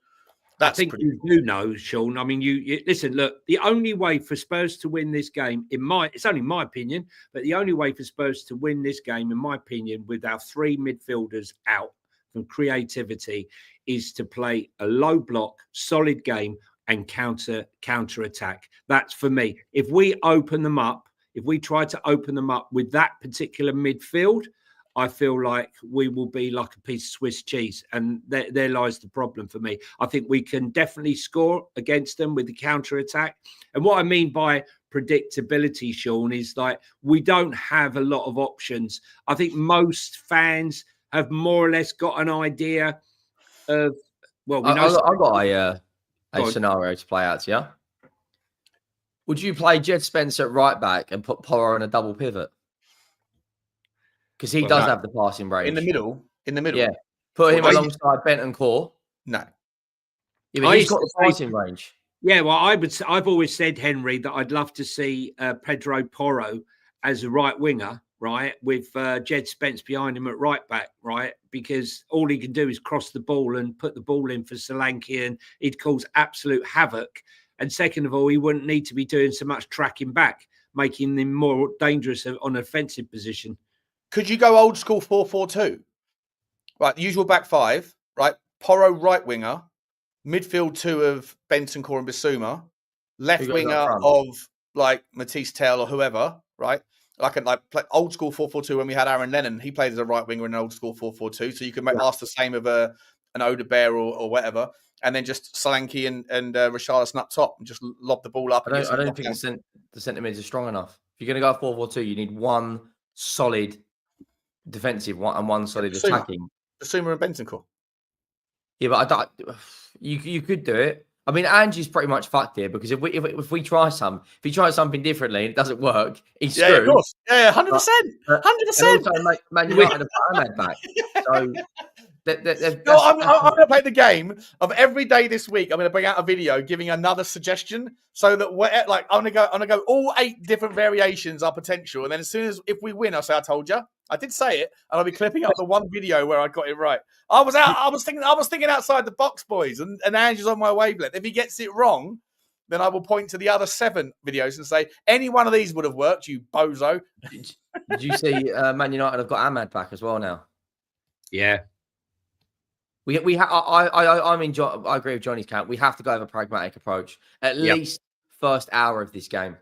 I think you do know, Sean. I mean, you listen. Look, the only way for Spurs to win this game, it's only my opinion, but the only way for Spurs to win this game, in my opinion, with our three midfielders out from creativity, is to play a low block, solid game and counter attack. That's for me. If we open them up, if we try to open them up with that particular midfield, I feel like we will be like a piece of Swiss cheese. And there lies the problem for me. I think we can definitely score against them with the counter attack. And what I mean by predictability, Sean, is like we don't have a lot of options. I think most fans have more or less got an idea of, well, we know. I've got a scenario to play out to you. Would you play Jed Spence at right back and put Porro on a double pivot? Because he does have the passing range. In the middle. Yeah. Put him alongside Bentancur. No. Yeah, but he's got the passing range. Yeah, well, I've always said, Henry, that I'd love to see Pedro Porro as a right winger, right, with Jed Spence behind him at right back, right, because all he can do is cross the ball and put the ball in for Solanke, and he'd cause absolute havoc. And second of all, he wouldn't need to be doing so much tracking back, making him more dangerous on an offensive position. Could you go old school 4-4-2? Right, the usual back five, right? Porro right winger, midfield two of Bentancur and Bissouma, left winger of like Matisse Tell or whoever, right? Play old school 4-4-2 when we had Aaron Lennon. He played as a right winger in an old school 4-4-2. So you could ask the same of an Odebear or whatever, and then just Solanke and Richarlison up top and just lob the ball up. I don't think the centre mids are strong enough. If you're going to go 4-4-2, you need one solid defensive and one solid attacking. Bissouma and Bentancur. Yeah, but you could do it. I mean, Angie's pretty much fucked here because if we try something differently and it doesn't work, he's screwed. Yeah, of course. Yeah, 100%. 100%. And also, Man United have put Ahmed back. So I'm going to play the game of every day this week. I'm going to bring out a video giving another suggestion so that I'm going to go all 8 different variations are potential. And then as soon as if we win, I'll say, I told you. I did say it, and I'll be clipping up the one video where I got it right. I was thinking outside the box, boys, and Andrew's on my wavelength. If he gets it wrong, then I will point to the other 7 videos and say, any one of these would have worked, you bozo. Did you see Man United have got Ahmad back as well now? Yeah. I agree with Johnny's count. We have to go with a pragmatic approach. At least first hour of this game.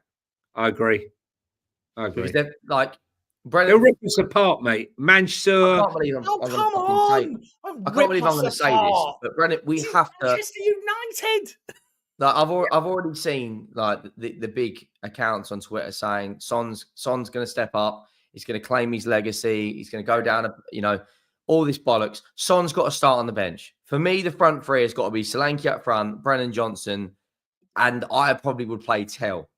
I agree. Because they're like Brennan, they'll rip us apart, mate. Manchester. I can't believe I'm going to say this, but Brennan, we have to. Manchester United. Like I've already seen like the big accounts on Twitter saying Son's going to step up. He's going to claim his legacy. He's going to go down. All this bollocks. Son's got to start on the bench. For me, the front three has got to be Solanke up front, Brennan Johnson, and I probably would play Tell.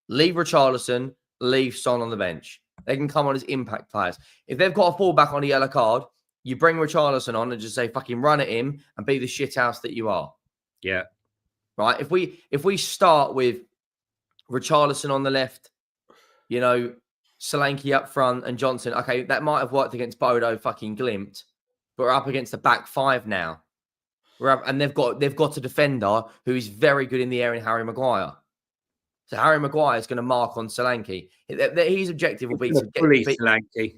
Leave Richarlison, leave Son on the bench. They can come on as impact players. If they've got a fallback on a yellow card, you bring Richarlison on and just say, fucking run at him and be the shithouse that you are. Yeah. Right? If we start with Richarlison on the left, Solanke up front and Johnson, okay, that might have worked against Bodo fucking Glimt, but we're up against the back 5 now. And they've got a defender who is very good in the air in Harry Maguire. So Harry Maguire is going to mark on Solanke. His objective will be to get Solanke.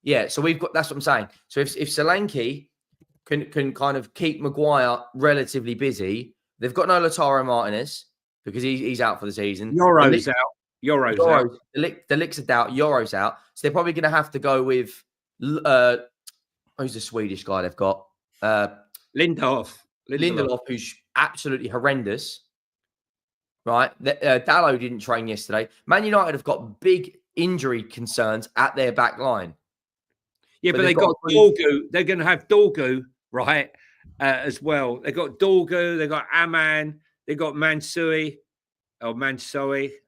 Yeah, so that's what I'm saying. So if Solanke can kind of keep Maguire relatively busy, they've got no Lautaro Martinez because he's out for the season. Yoro's out. The Licks are out. Yoro's out. So they're probably going to have to go with who's the Swedish guy they've got? Lindelof, who's absolutely horrendous. Right? Dalot didn't train yesterday. Man United have got big injury concerns at their back line. Yeah, but they got Dorgu. They're going to have Dorgu, right, as well. They got Dorgu. They got Aman. They got Mansouri,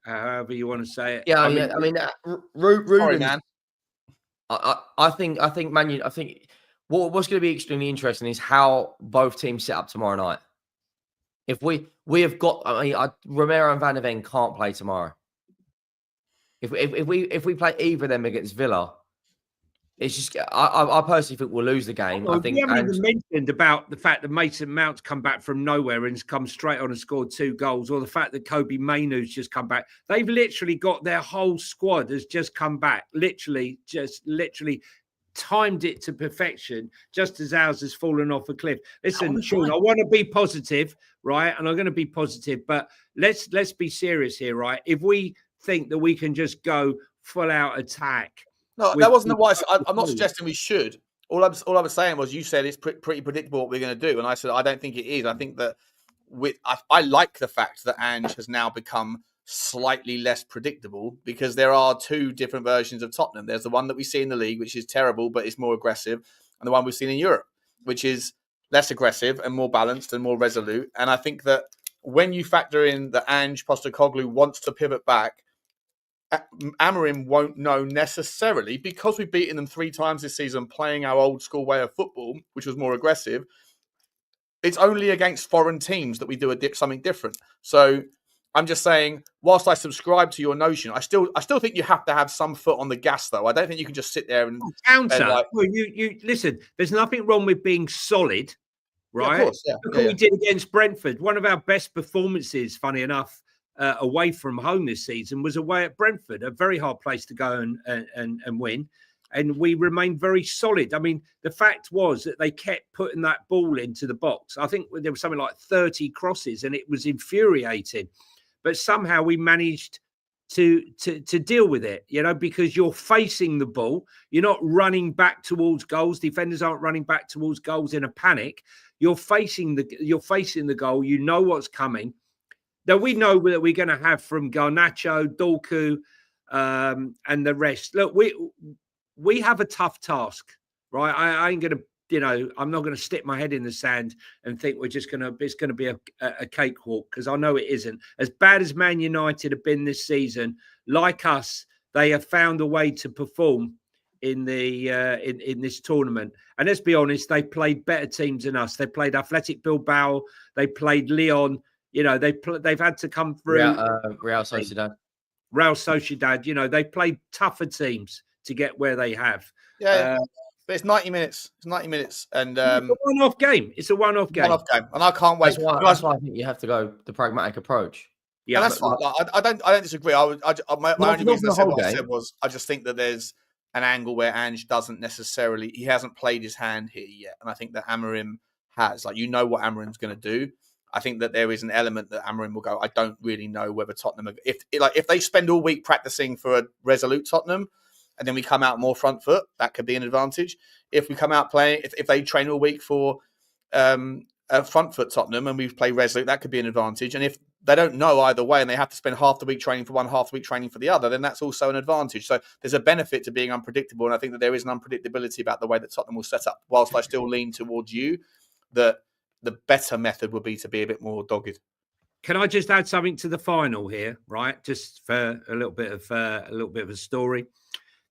however you want to say it. Yeah, I mean, Ruben. I think what's going to be extremely interesting is how both teams set up tomorrow night. If we have got, Romero and Van der Ven can't play tomorrow. If we play either of them against Villa, it's just I personally think we'll lose the game. Well, I think we haven't even mentioned about the fact that Mason Mount's come back from nowhere and has come straight on and scored 2 goals, or the fact that Kobe Mainoo's just come back. They've literally got their whole squad has just come back. Literally timed it to perfection, just as ours has fallen off a cliff. Listen, Sean, I want to be positive, right? And I'm going to be positive, but let's be serious here, right? If we think that we can just go full out attack. No, that wasn't the wise. I'm not suggesting we should. All I was saying was you said it's pretty predictable what we're going to do, and I said I don't think it is. I think that I like the fact that Ange has now become slightly less predictable, because there are 2 different versions of Tottenham. There's the one that we see in the league, which is terrible but it's more aggressive, and the one we've seen in Europe, which is less aggressive and more balanced and more resolute. And I think that when you factor in that Ange Postecoglou wants to pivot back, Amorim won't know necessarily, because we've beaten them 3 times this season playing our old school way of football, which was more aggressive. It's only against foreign teams that we do something different. So I'm just saying, whilst I subscribe to your notion, I still think you have to have some foot on the gas, though. I don't think you can just sit there and counter. Well, you listen. There's nothing wrong with being solid, right? Yeah, of course, Look what we did against Brentford. One of our best performances, funny enough, away from home this season was away at Brentford, a very hard place to go and win. And we remained very solid. I mean, the fact was that they kept putting that ball into the box. I think there was something like 30 crosses, and it was infuriating. But somehow we managed to deal with it, because you're facing the ball. You're not running back towards goals. Defenders aren't running back towards goals in a panic. You're facing the goal. You know what's coming. Now, we know that we're going to have from Garnacho, Dorku, and the rest. Look, we have a tough task, right? I ain't going to, I'm not going to stick my head in the sand and think it's going to be a cakewalk, because I know it isn't. As bad as Man United have been this season, like us, they have found a way to perform in this tournament. And let's be honest, they played better teams than us. They played Athletic Bilbao. They played Lyon. They've had to come through. Real Sociedad. Real Sociedad. They played tougher teams to get where they have. Yeah, but it's 90 minutes. It's 90 minutes, and it's a one-off game. It's a one-off game. And I can't wait. That's why I think you have to go the pragmatic approach. Yeah, and that's fine. I don't disagree. My only reason I said what I said was I just think that there's an angle where Ange he hasn't played his hand here yet, and I think that Amorim has. What Amorim's going to do. I think that there is an element that Amorim will go, I don't really know whether Tottenham, if they spend all week practicing for a resolute Tottenham, and then we come out more front foot, that could be an advantage. If we come out playing, if they train all week for a front foot Tottenham and we play resolute, that could be an advantage. And if they don't know either way and they have to spend half the week training for one, half the week training for the other, then that's also an advantage. So there's a benefit to being unpredictable. And I think that there is an unpredictability about the way that Tottenham will set up, whilst I still lean towards you that the better method would be to be a bit more dogged. Can I just add something to the final here, right? Just for a little bit of a story.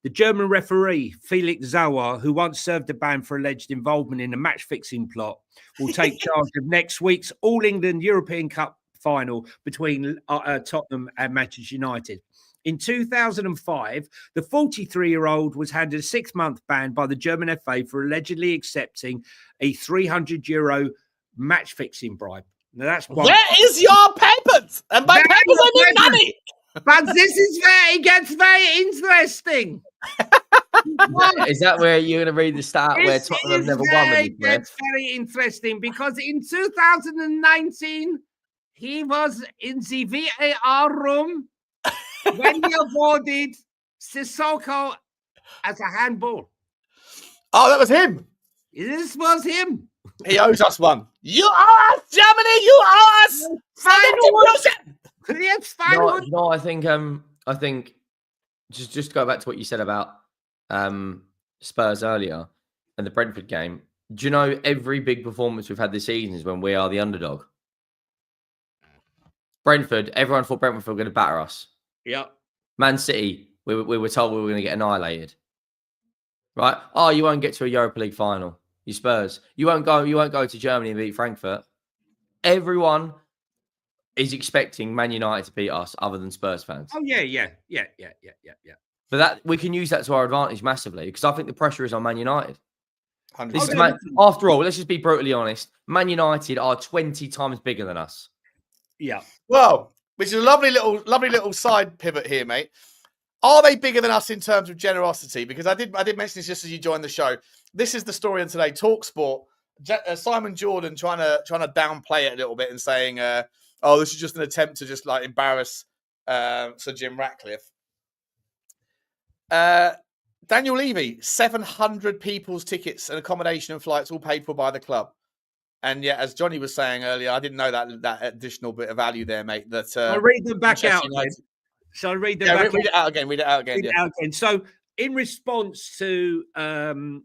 The German referee, Felix Sauer, who once served a ban for alleged involvement in a match-fixing plot, will take charge of next week's All-England European Cup final between Tottenham and Manchester United. In 2005, the 43-year-old was handed a 6-month ban by the German FA for allegedly accepting a €300 match-fixing bribe. Now, that's one. Where is your papers? And by papers, I mean money. But this is where it gets very interesting. Is that where you're going to read the stat where Tottenham never won? It gets very interesting, because in 2019, he was in the VAR room when he awarded Sissoko as a handball. Oh, that was him. This was him. He owes us one. You owe us, Germany. You owe us. Yes, fine. No, I think just to go back to what you said about Spurs earlier and the Brentford game. Do you know every big performance we've had this season is when we are the underdog? Brentford, everyone thought Brentford were going to batter us. Yeah. Man City, we were told we were going to get annihilated. right? Oh, you won't get to a Europa League final. You Spurs. You won't go to Germany and beat Frankfurt. Everyone is expecting Man United to beat us, other than Spurs fans. Oh yeah. But that we can use that to our advantage massively, because I think the pressure is on Man United. 100%. After all, let's just be brutally honest. Man United are 20 times bigger than us. Yeah. Well, which is a lovely little side pivot here, mate. Are they bigger than us in terms of generosity? Because I did mention this just as you joined the show. This is the story on today. TalkSport. Simon Jordan trying to downplay it a little bit and saying, "Oh, this is just an attempt to just like embarrass Sir Jim Ratcliffe." Daniel Levy, 700 people's tickets and accommodation and flights all paid for by the club. And yet, as Johnny was saying earlier, I didn't know that additional bit of value there, mate. That I'll read them back out. Shall I read them back? Read it out again. Read it out again. So, in response to the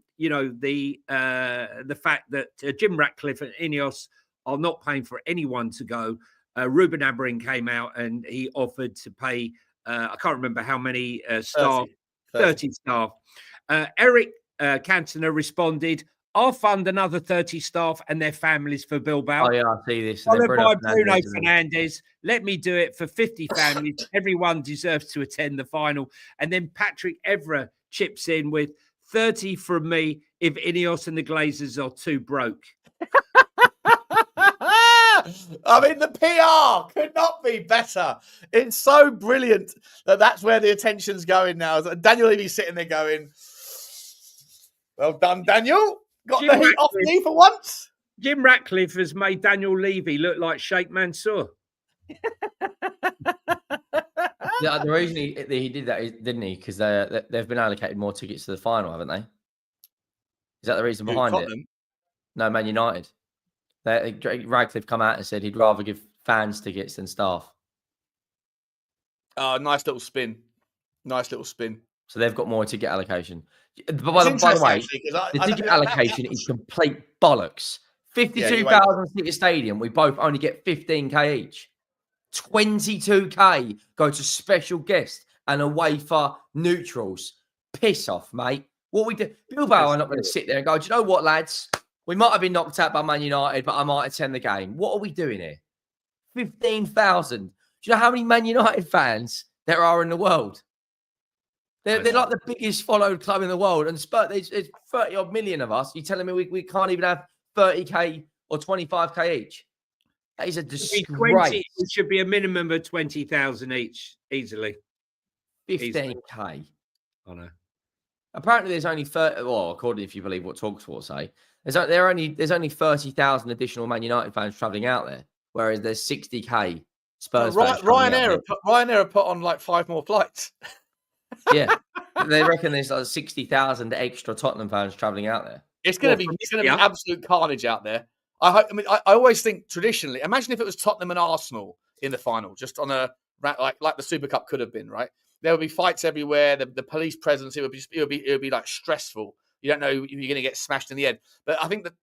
fact that Jim Ratcliffe and Ineos are not paying for anyone to go, Ruben Amorim came out and he offered to pay. I can't remember how many staff. 30 staff. Eric Cantona responded, "I'll fund another 30 staff and their families for Bilbao." Oh, yeah, I see this. Followed by Bruno Fernandes. "Let me do it for 50 families. Everyone deserves to attend the final." And then Patrick Evra chips in with 30 from me if Ineos and the Glazers are too broke. I mean, the PR could not be better. It's so brilliant that that's where the attention's going now. Daniel Levy's sitting there going, "Well done, Daniel. Got the heat off me for once." Jim Ratcliffe has made Daniel Levy look like Sheikh Mansour. Yeah, the reason he did that, didn't he? Because they've been allocated more tickets to the final, haven't they? Is that the reason behind it? No, Man United. Radcliffe come out and said he'd rather give fans tickets than staff. Oh, nice little spin. So they've got more ticket allocation. But by the way, the ticket allocation is complete bollocks. 52,000 seat stadium, we both only get 15k each. 22k go to special guests and away for neutrals. Piss off, mate. What we do, Bilbao are not going to sit there and go, "Do you know what, lads? We might have been knocked out by Man United, but I might attend the game." What are we doing here? 15,000. Do you know how many Man United fans there are in the world? They're like the biggest followed club in the world. And there's 30 odd million of us. You're telling me we can't even have 30k or 25k each? That is a disgrace. It should be a minimum of 20,000 each, easily. 15k. I know. Apparently, there's only 30. Well, according if you believe what TalkSport say, there's only 30,000 additional Man United fans travelling out there, whereas there's 60k Spurs fans. Ryanair put on like 5 more flights. Yeah, they reckon there's like 60,000 extra Tottenham fans travelling out there. It's going to be absolute carnage out there. I always think traditionally, imagine if it was Tottenham and Arsenal in the final, just on a like the Super Cup could have been, right? There would be fights everywhere. The police presence, it would be like stressful. You don't know if you're going to get smashed in the head. But I think that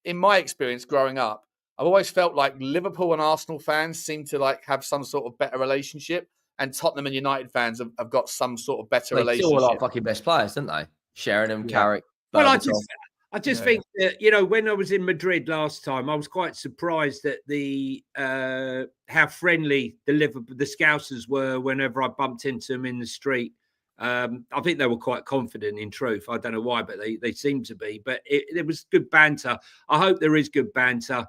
in my experience growing up, I've always felt like Liverpool and Arsenal fans seem to like have some sort of better relationship, and Tottenham and United fans have got some sort of better relationship. They still are fucking best players, don't they? Sheringham, Carrick. Well, I just think that, when I was in Madrid last time, I was quite surprised at how friendly the Scousers were whenever I bumped into them in the street. I think they were quite confident, in truth. I don't know why, but they seemed to be. But it was good banter. I hope there is good banter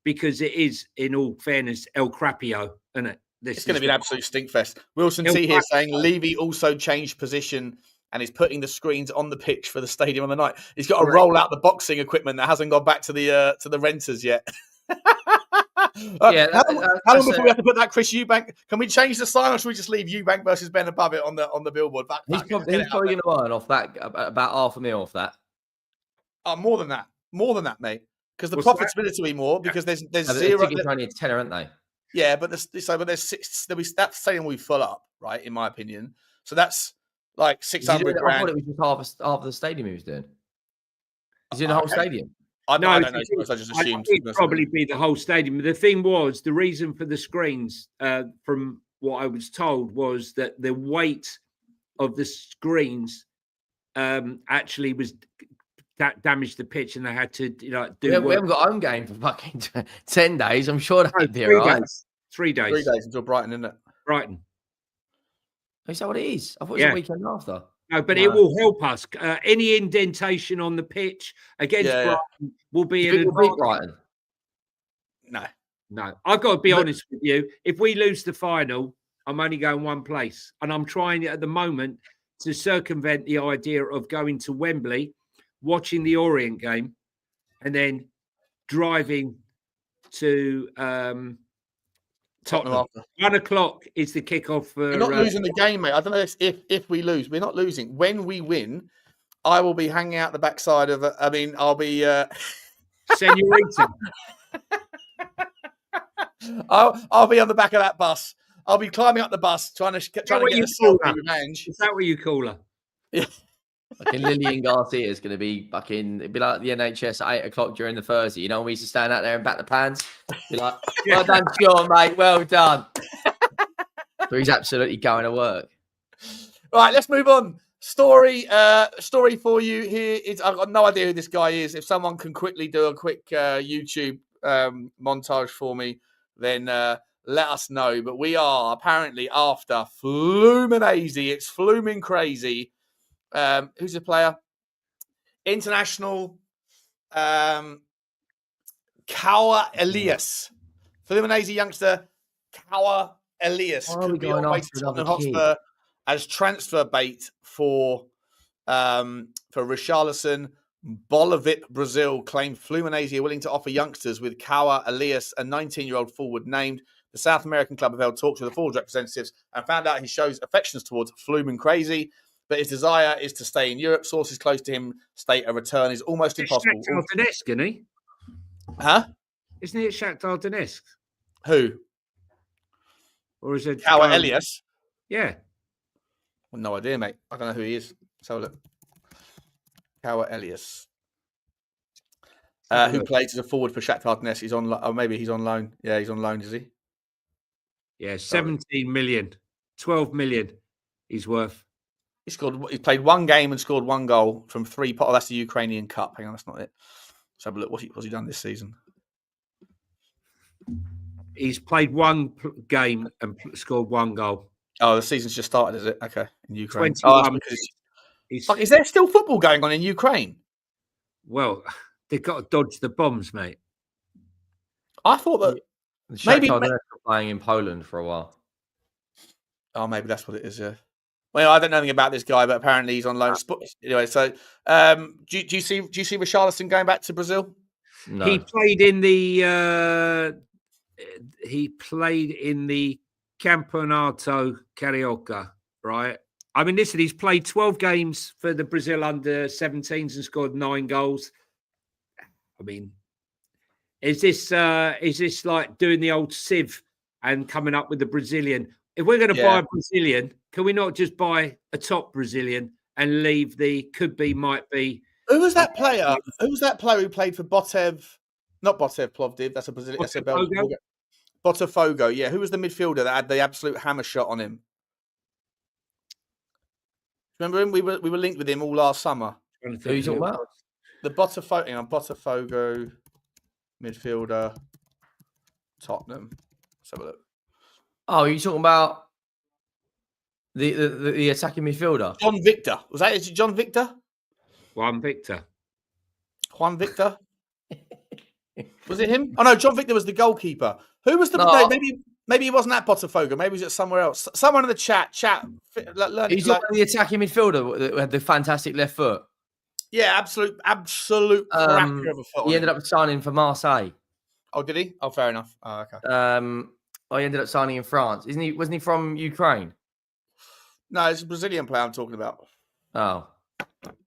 because it is, in all fairness, El Crapio, isn't it? It's going to be an absolute stinkfest. Wilson T here saying Levy also changed position and he's putting the screens on the pitch for the stadium on the night. He's got to roll out the boxing equipment that hasn't gone back to the renters yet. How long before we have to put that Chris Eubank? Can we change the sign, or should we just leave Eubank versus Ben above it on the billboard? He's probably going to earn off that about $500,000 off that. More than that, mate. Because the profitability will be more because there's zero. The tickets are only a tenner, aren't they? Yeah, but there's 6. That stadium will be full up, right? In my opinion, so that's like 600 grand. I thought it was just half of the stadium he was doing. He's in the whole stadium. I don't know. I just assumed it'd probably be the whole stadium. The thing was, the reason for the screens, from what I was told, was that the weight of the screens actually was that damaged the pitch, and they had to do. We haven't got home game for fucking 10 days. I'm sure that'd be all right. 3 days. 3 days until Brighton, isn't it? Brighton. Is that what it is? I thought it was a weekend after. No, but it will help us. Any indentation on the pitch against Brighton will be an advantage. Brighton? No. I've got to be honest with you. If we lose the final, I'm only going one place. And I'm trying at the moment to circumvent the idea of going to Wembley, watching the Orient game, and then driving to Tottenham. 1 o'clock is the kickoff for. We're not losing the game, mate. I don't know if we lose. We're not losing. When we win, I will be hanging out the backside of. I'll be. Senorita. I'll be on the back of that bus. I'll be climbing up the bus, trying to get a selfie revenge. Is that what you call her? Yeah. Fucking Lillian Garcia is going to be fucking. It'd be like the NHS at 8 o'clock during the Thursday. You know, we used to stand out there and bat the pans. Be like, well done, Sean, mate. Well done. So he's absolutely going to work. Right, let's move on. Story for you here is. I've got no idea who this guy is. If someone can quickly do a quick YouTube montage for me, then let us know. But we are apparently after Fluminense. It's Fluming crazy. Who's the player? International Kawa Elias. Fluminense youngster Kawa Elias could be on the way to Tottenham Hotspur as transfer bait for Richalison. Bolivip Brazil claimed Fluminense are willing to offer youngsters with Kawa Elias, a 19-year-old forward named. The South American club have held talks with the forward representatives and found out he shows affections towards Fluming crazy, but his desire is to stay in Europe. Sources close to him state a return is almost impossible. Shakhtar Donetsk, isn't he? Huh? Isn't he at Shakhtar Donetsk? Who? Or is it Kawa Elias? Yeah. Well, no idea, mate. I don't know who he is. Let's have a look. Kawa Elias. Who plays as a forward for Shakhtar Donetsk. He's on, or maybe he's on loan. Yeah, he's on loan, is he? Yeah, 17 million. 12 million he's worth. He played 1 game and scored 1 goal from 3 pots. Oh, that's the Ukrainian Cup. Hang on, that's not it. Let's have a look. What's he done this season? He's played 1 game and scored 1 goal. Oh, the season's just started, is it? Okay, in Ukraine. 21. Is there still football going on in Ukraine? Well, They've got to dodge the bombs, mate. I thought that maybe playing in Poland for a while. Oh, maybe that's what it is. Yeah. Well, I don't know anything about this guy, but apparently he's on loan. Anyway, so do you see Richarlison going back to Brazil? No. He played in the Campeonato Carioca, right? I mean, listen, he's played 12 games for the Brazil under-17s and scored 9 goals. I mean, is this like doing the old sieve and coming up with the Brazilian? If we're going to buy a Brazilian, can we not just buy a top Brazilian and leave the could be, might be? Who was that player? Who was that player who played for Botev? Not Botev Plovdiv. That's a Brazilian. Botafogo? Botafogo. Yeah. Who was the midfielder that had the absolute hammer shot on him? Remember him? We were linked with him all last summer. Who are you talking about? The Botafogo midfielder, Tottenham. Let's have a look. Oh, are you talking about the attacking midfielder? John Victor. Is it John Victor? Juan Victor. Was it him? Oh no, John Victor was the goalkeeper. Who was the maybe he wasn't at Botafogo, maybe he was at somewhere else. Someone in the chat. He's the attacking midfielder that had the fantastic left foot. Yeah, absolute cracker of a foot. He ended up signing for Marseille. Oh, did he? Oh, fair enough. Oh, okay. He ended up signing in France. Wasn't he from Ukraine? No, it's a Brazilian player I'm talking about. Oh.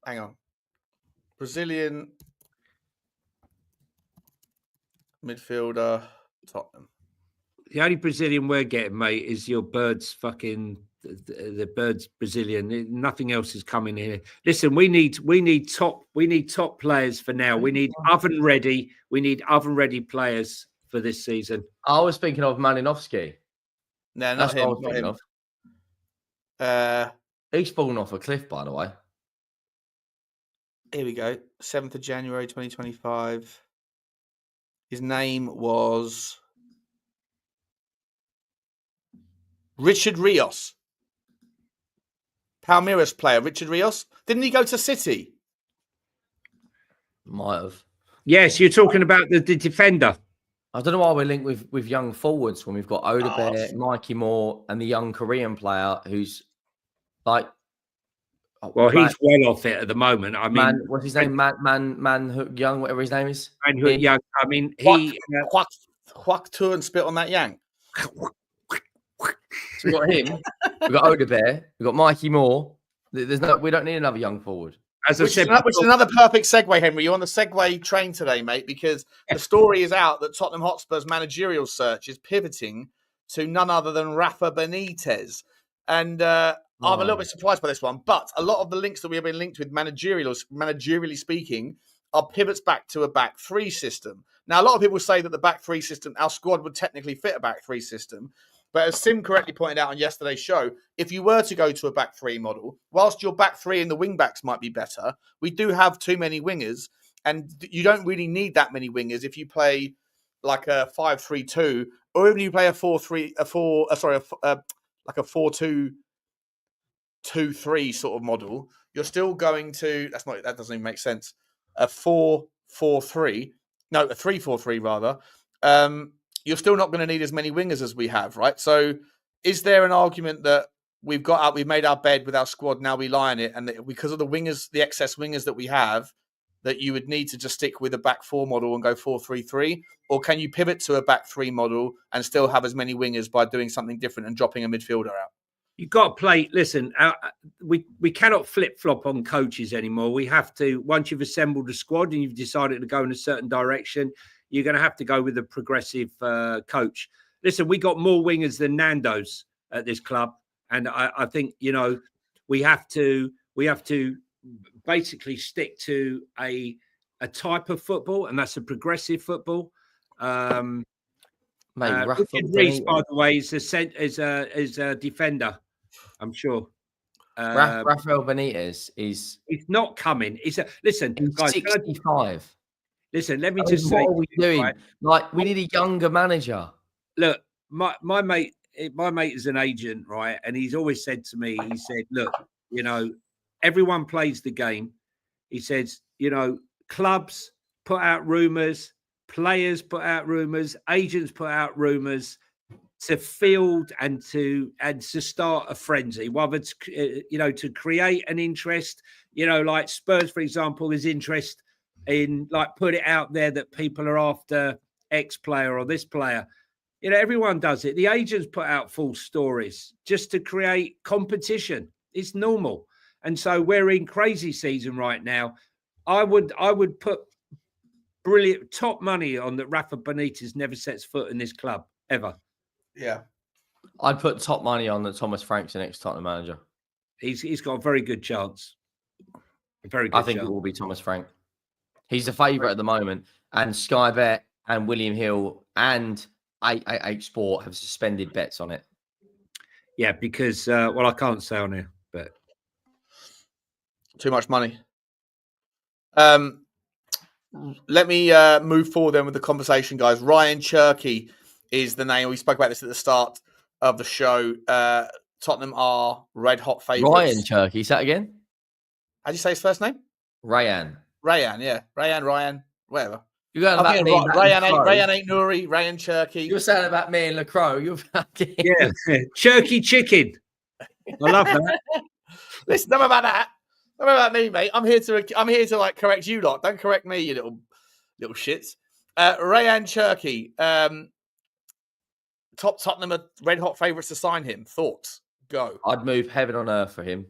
Hang on. Brazilian midfielder, Tottenham. The only Brazilian we're getting, mate, is your Birds fucking the Birds Brazilian. Nothing else is coming here. Listen, we need top players for now. We need oven ready. We need oven ready players for this season. I was thinking of Malinovsky. No, not him. Not him. He's fallen off a cliff, by the way. Here we go. 7th of January 2025. His name was Richard Rios. Palmeiras player, Richard Rios. Didn't he go to City? Might have. Yes, you're talking about the defender. I don't know why we're linked with young forwards when we've got Odebear, Mikey Moore, and the young Korean player who's like. Well, he's well off it at the moment. I mean, what's his name? Man Young, whatever his name is. Young. I mean, he. Huck to and spit on that yang. So we got him. We got Odebear. We got Mikey Moore. We don't need another young forward. Which is another perfect segue, Henry. You're on the segue train today, mate, because the story is out that Tottenham Hotspur's managerial search is pivoting to none other than Rafa Benitez. And I'm a little bit surprised by this one, but a lot of the links that we have been linked with managerially speaking are pivots back to a back three system. Now, a lot of people say that the back three system, our squad would technically fit a back three system. But as Sim correctly pointed out on yesterday's show, if you were to go to a back three model, whilst your back three and the wing backs might be better, we do have too many wingers, and you don't really need that many wingers if you play like a 5-3-2, or even you play a 4-2-2-3 sort of model. You're still going to that doesn't even make sense. A 4-4-3, no, a 3-4-3 rather. You're still not going to need as many wingers as we have, right? So is there an argument that we've made our bed with our squad, now we lie on it, and that because of the wingers, the excess wingers that we have, that you would need to just stick with a back four model and go 4-3-3? Or can you pivot to a back three model and still have as many wingers by doing something different and dropping a midfielder out? You've got to play. Listen, we cannot flip-flop on coaches anymore. We have to, once you've assembled a squad and you've decided to go in a certain direction, you're going to have to go with a progressive coach. Listen, we got more wingers than Nando's at this club. And I think, we have to basically stick to a type of football, and that's a progressive football. Richard Rees, by the way, is a defender, I'm sure. Rafael Benitez he's not coming. Listen, guys, 65. Listen, let me just say, what are we doing? Right? Like, we need a younger manager. Look, my mate is an agent, right? And he's always said to me, he said, look, everyone plays the game. He says, clubs put out rumors, players put out rumors, agents put out rumors to field and to start a frenzy, whether to create an interest, like Spurs, for example, is interest in like put it out there that people are after X player or this player. Everyone does it. The agents put out false stories just to create competition. It's normal. And so we're in crazy season right now. I would put brilliant top money on that Rafa Benitez never sets foot in this club ever. Yeah. I'd put top money on that Thomas Frank's the next Tottenham manager. He's got a very good chance. I think it will be Thomas Frank. He's a favourite at the moment. And Sky Bet and William Hill and 888 Sport have suspended bets on it. Yeah, because, I can't say on here, but. Too much money. Let me move forward then with the conversation, guys. Ryan Cherky is the name. We spoke about this at the start of the show. Tottenham are red hot favourites. Ryan Cherky, is that again? How do you say his first name? Rayan, yeah. Ryan, whatever. You're going about me. Rayan ain't Nouri, Ryan Cherky. You're saying about me and Lacroix. You're fucking... Yeah, Cherky chicken. I love that. Listen, don't about that. Don't about me, mate. I'm here to like correct you lot. Don't correct me, you little shits. Rayan Cherky, top Tottenham are red hot favourites to sign him. Thoughts? Go. I'd move heaven on earth for him.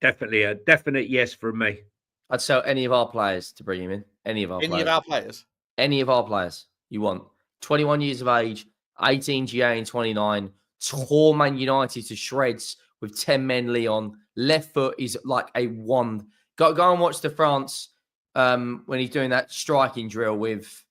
Definitely a definite yes from me. I'd sell any of our players to bring him in. Any of our players you want. 21 years of age, 18 GA in 29, tore Man United to shreds with 10 men Leon. Left foot is like a wand. Go and watch the France when he's doing that striking drill with...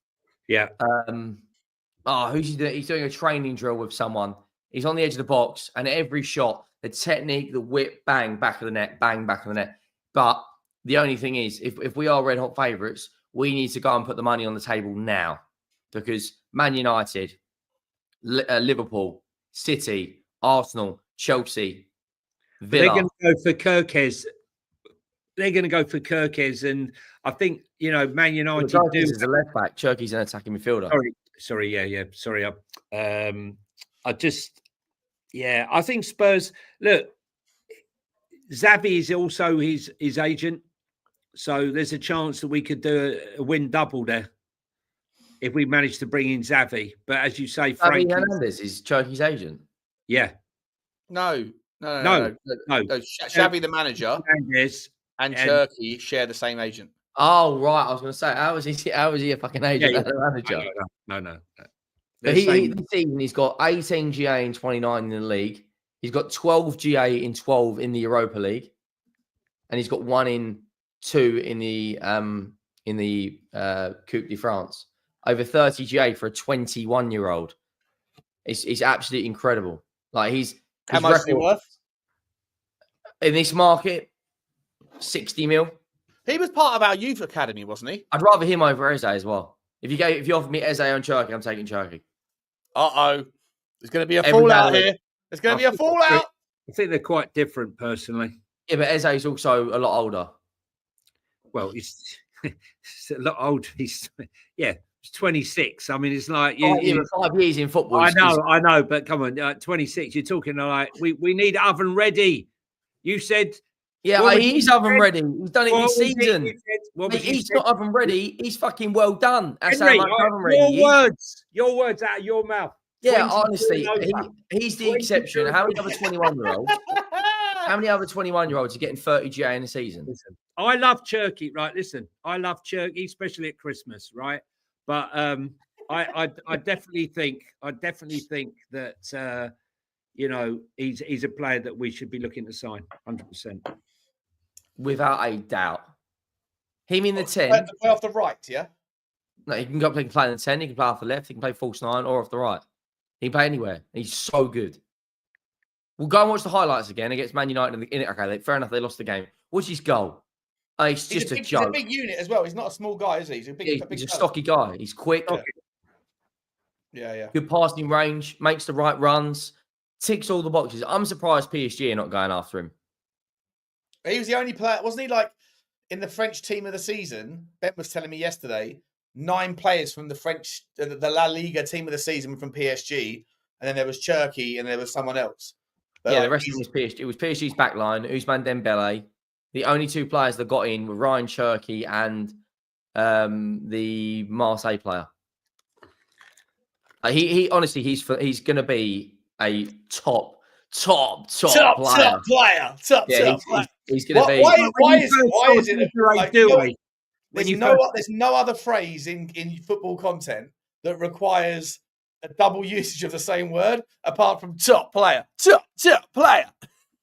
Yeah. Who's he doing? He's doing a training drill with someone. He's on the edge of the box, and every shot, the technique, the whip, bang, back of the net, bang, back of the net. But The only thing is, if we are red hot favourites, we need to go and put the money on the table now, because Man United, Liverpool, City, Arsenal, Chelsea, Villa. They're going to go for Kirkes. They're going to go for Kirkes, and I think Man United do. As a left back, Cherki's an attacking midfielder. Sorry, yeah. Sorry, I think Spurs. Look, Xavi is also his agent, so there's a chance that we could do a win double there if we manage to bring in Xavi. But as you say, Frank Hernandez is Cherki's agent. Yeah. No. Xavi, the manager, Hernandez and Cherki share the same agent. Oh right, I was going to say, how is he a fucking agent? Yeah. The manager? No. But this season he's got 18 GA in 29 in the league. He's got 12 GA in 12 in the Europa League, and he's got 1 in 2 in the Coupe de France. Over 30 GA for a 21-year-old. It's absolutely incredible. Like how much is he worth in this market? 60 mil. He was part of our youth academy, wasn't he? I'd rather him over Eze as well. If you offered me Eze on Cherki, I'm taking Cherki. There's going to be a fallout here. There's going to be a fallout. I think they're quite different, personally. Yeah, but Eze is also a lot older. Well, he's a lot older. He's 26. I mean, it's like 5 years in football. I know, but come on, 26. You're talking like we need oven ready. You said. Yeah, he's oven ready. He's done it this season. He's not oven ready. He's fucking well done. That's Henry, how much oven ready. Your words out of your mouth. Yeah, honestly, he's the exception. How many other 21-year-olds? How many other 21-year-olds are getting 30 GA in a season? Listen, I love Cherki, right? Listen, I love Cherki, especially at Christmas, right? But I definitely think that he's a player that we should be looking to sign 100%. Without a doubt. Him in the 10. Play off the right, yeah? No, he can play in the 10, he can play off the left, he can play false 9 or off the right. He can play anywhere. He's so good. We'll go and watch the highlights again against Man United. Okay, fair enough, they lost the game. What's his goal? It's just a joke. He's a big unit as well. He's not a small guy, is he? He's a stocky guy. He's quick. Yeah. Good passing range, makes the right runs, ticks all the boxes. I'm surprised PSG are not going after him. He was the only player, wasn't he? Like in the French team of the season, Ben was telling me yesterday, 9 players from the La Liga team of the season were from PSG, and then there was Cherki, and there was someone else. But the rest of them was PSG. It was PSG's backline, Ousmane Dembele. The only 2 players that got in were Ryan Cherki and the Marseille player. He honestly, he's going to be a top player. He's going to be. Why is it like, there's no other phrase in football content that requires a double usage of the same word apart from top player. Top player.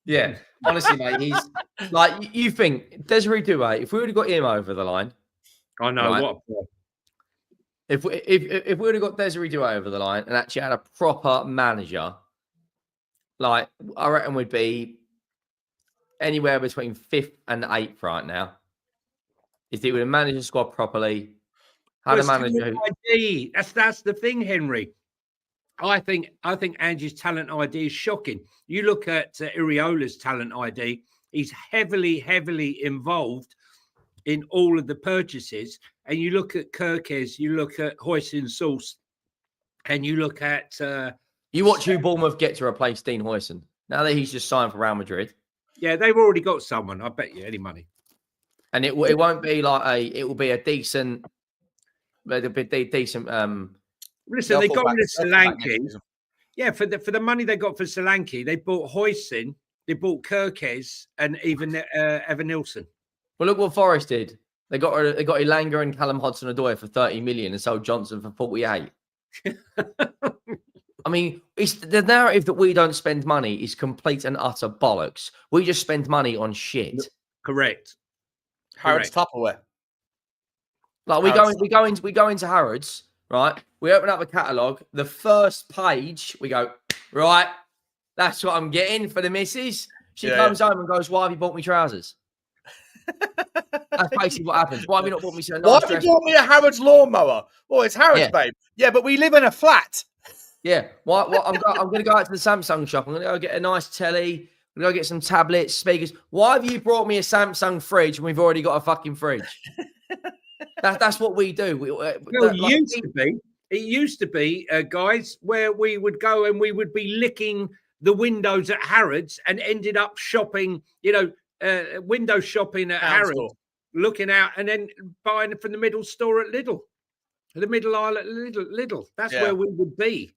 Yeah, honestly, mate, he's like, you think Desiree Doué, if we would have got him over the line, I know right? what. If we would have got Desiree Doué over the line and actually had a proper manager, like I reckon we'd be anywhere between 5th and 8th right now. If he would have managed the squad properly, had a manager. That's the thing, Henry. I think Angie's talent ID is shocking. You look at Iriola's talent ID; he's heavily involved in all of the purchases. And you look at Kirkes, you look at Huijsen Sauce, and you look at you watch who Bournemouth get to replace Dean Huijsen. Now that he's just signed for Real Madrid. Yeah, they've already got someone. I bet you any money. And it won't be like it will be a decent. Listen, they got rid of Solanke. Yeah, for the money they got for Solanke, they bought Huijsen, they bought Kirkes, and even Evan Nilsson. Well, look what Forest did. They got Elanga and Callum Hudson-Odoi for 30 million and sold Johnson for 48. I mean, it's the narrative that we don't spend money is complete and utter bollocks. We just spend money on shit. Correct. Harrods Tupperware. Like we go into Harrods, right? We open up a catalogue. The first page, we go, right, that's what I'm getting for the missus. She comes home and goes, why have you bought me trousers? That's basically what happens. Why have you not bought me so nice Why have you dress? bought me a Harrods lawnmower? Well, it's Harrods, Yeah. babe. Yeah, but we live in a flat. Yeah. What? I'm going to go out to the Samsung shop. I'm going to go get a nice telly. I'm going to go get some tablets, speakers. Why have you brought me a Samsung fridge when we've already got a fucking fridge? That's what we do. It used to be, guys, where we would go and we would be licking the windows at Harrods and ended up shopping, window shopping at Harrods, looking out and then buying from the middle store at Lidl, the middle aisle at Lidl. That's where we would be.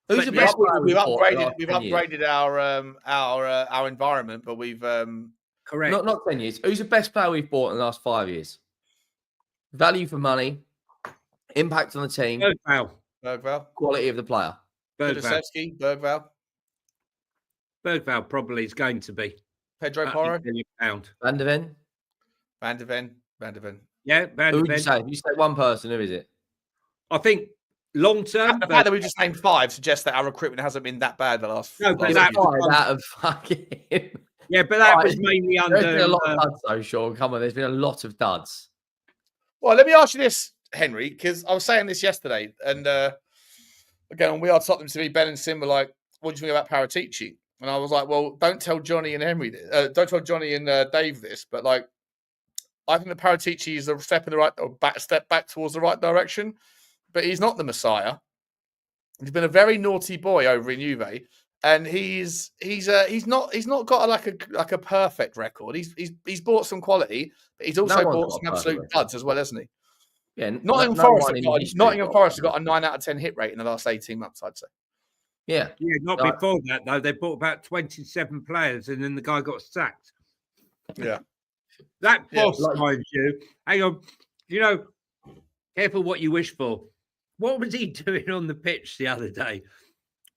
We've upgraded our environment, but we've correct. Not 10 years. Who's the best player we've bought in the last 5 years? Value for money, impact on the team, Berghvall, quality of the player. Berghvall probably is going to be Pedro Porro, Van de Ven. Yeah, Van de Ven. Who would you say? If you say one person, who is it? I think long term. The fact that we just named 5 suggests that our recruitment hasn't been that bad the last. No, but that was out of fucking. Yeah, but that was mainly under. There's been a lot of duds, though, Sean. Come on, there's been a lot of duds. Well, let me ask you this, Henry, because I was saying this yesterday, and again, we are Tottenham TV. Ben and Sim were like, "What do you think about Paratici?" And I was like, "Well, don't tell Johnny and Henry this. Don't tell Johnny and Dave this, but like, I think the Paratici is a step in the right, or step back towards the right direction, but he's not the Messiah. He's been a very naughty boy over in Juve, and he's not got like a perfect record. He's bought some quality, but he's also bought some absolute duds as well, hasn't he? Yeah, Nottingham Forest have got a 9 out of 10 hit rate in the last 18 months, I'd say. Yeah, not before that though. They bought about 27 players, and then the guy got sacked. Yeah, that boss, mind you. Hang on, careful what you wish for. What was he doing on the pitch the other day,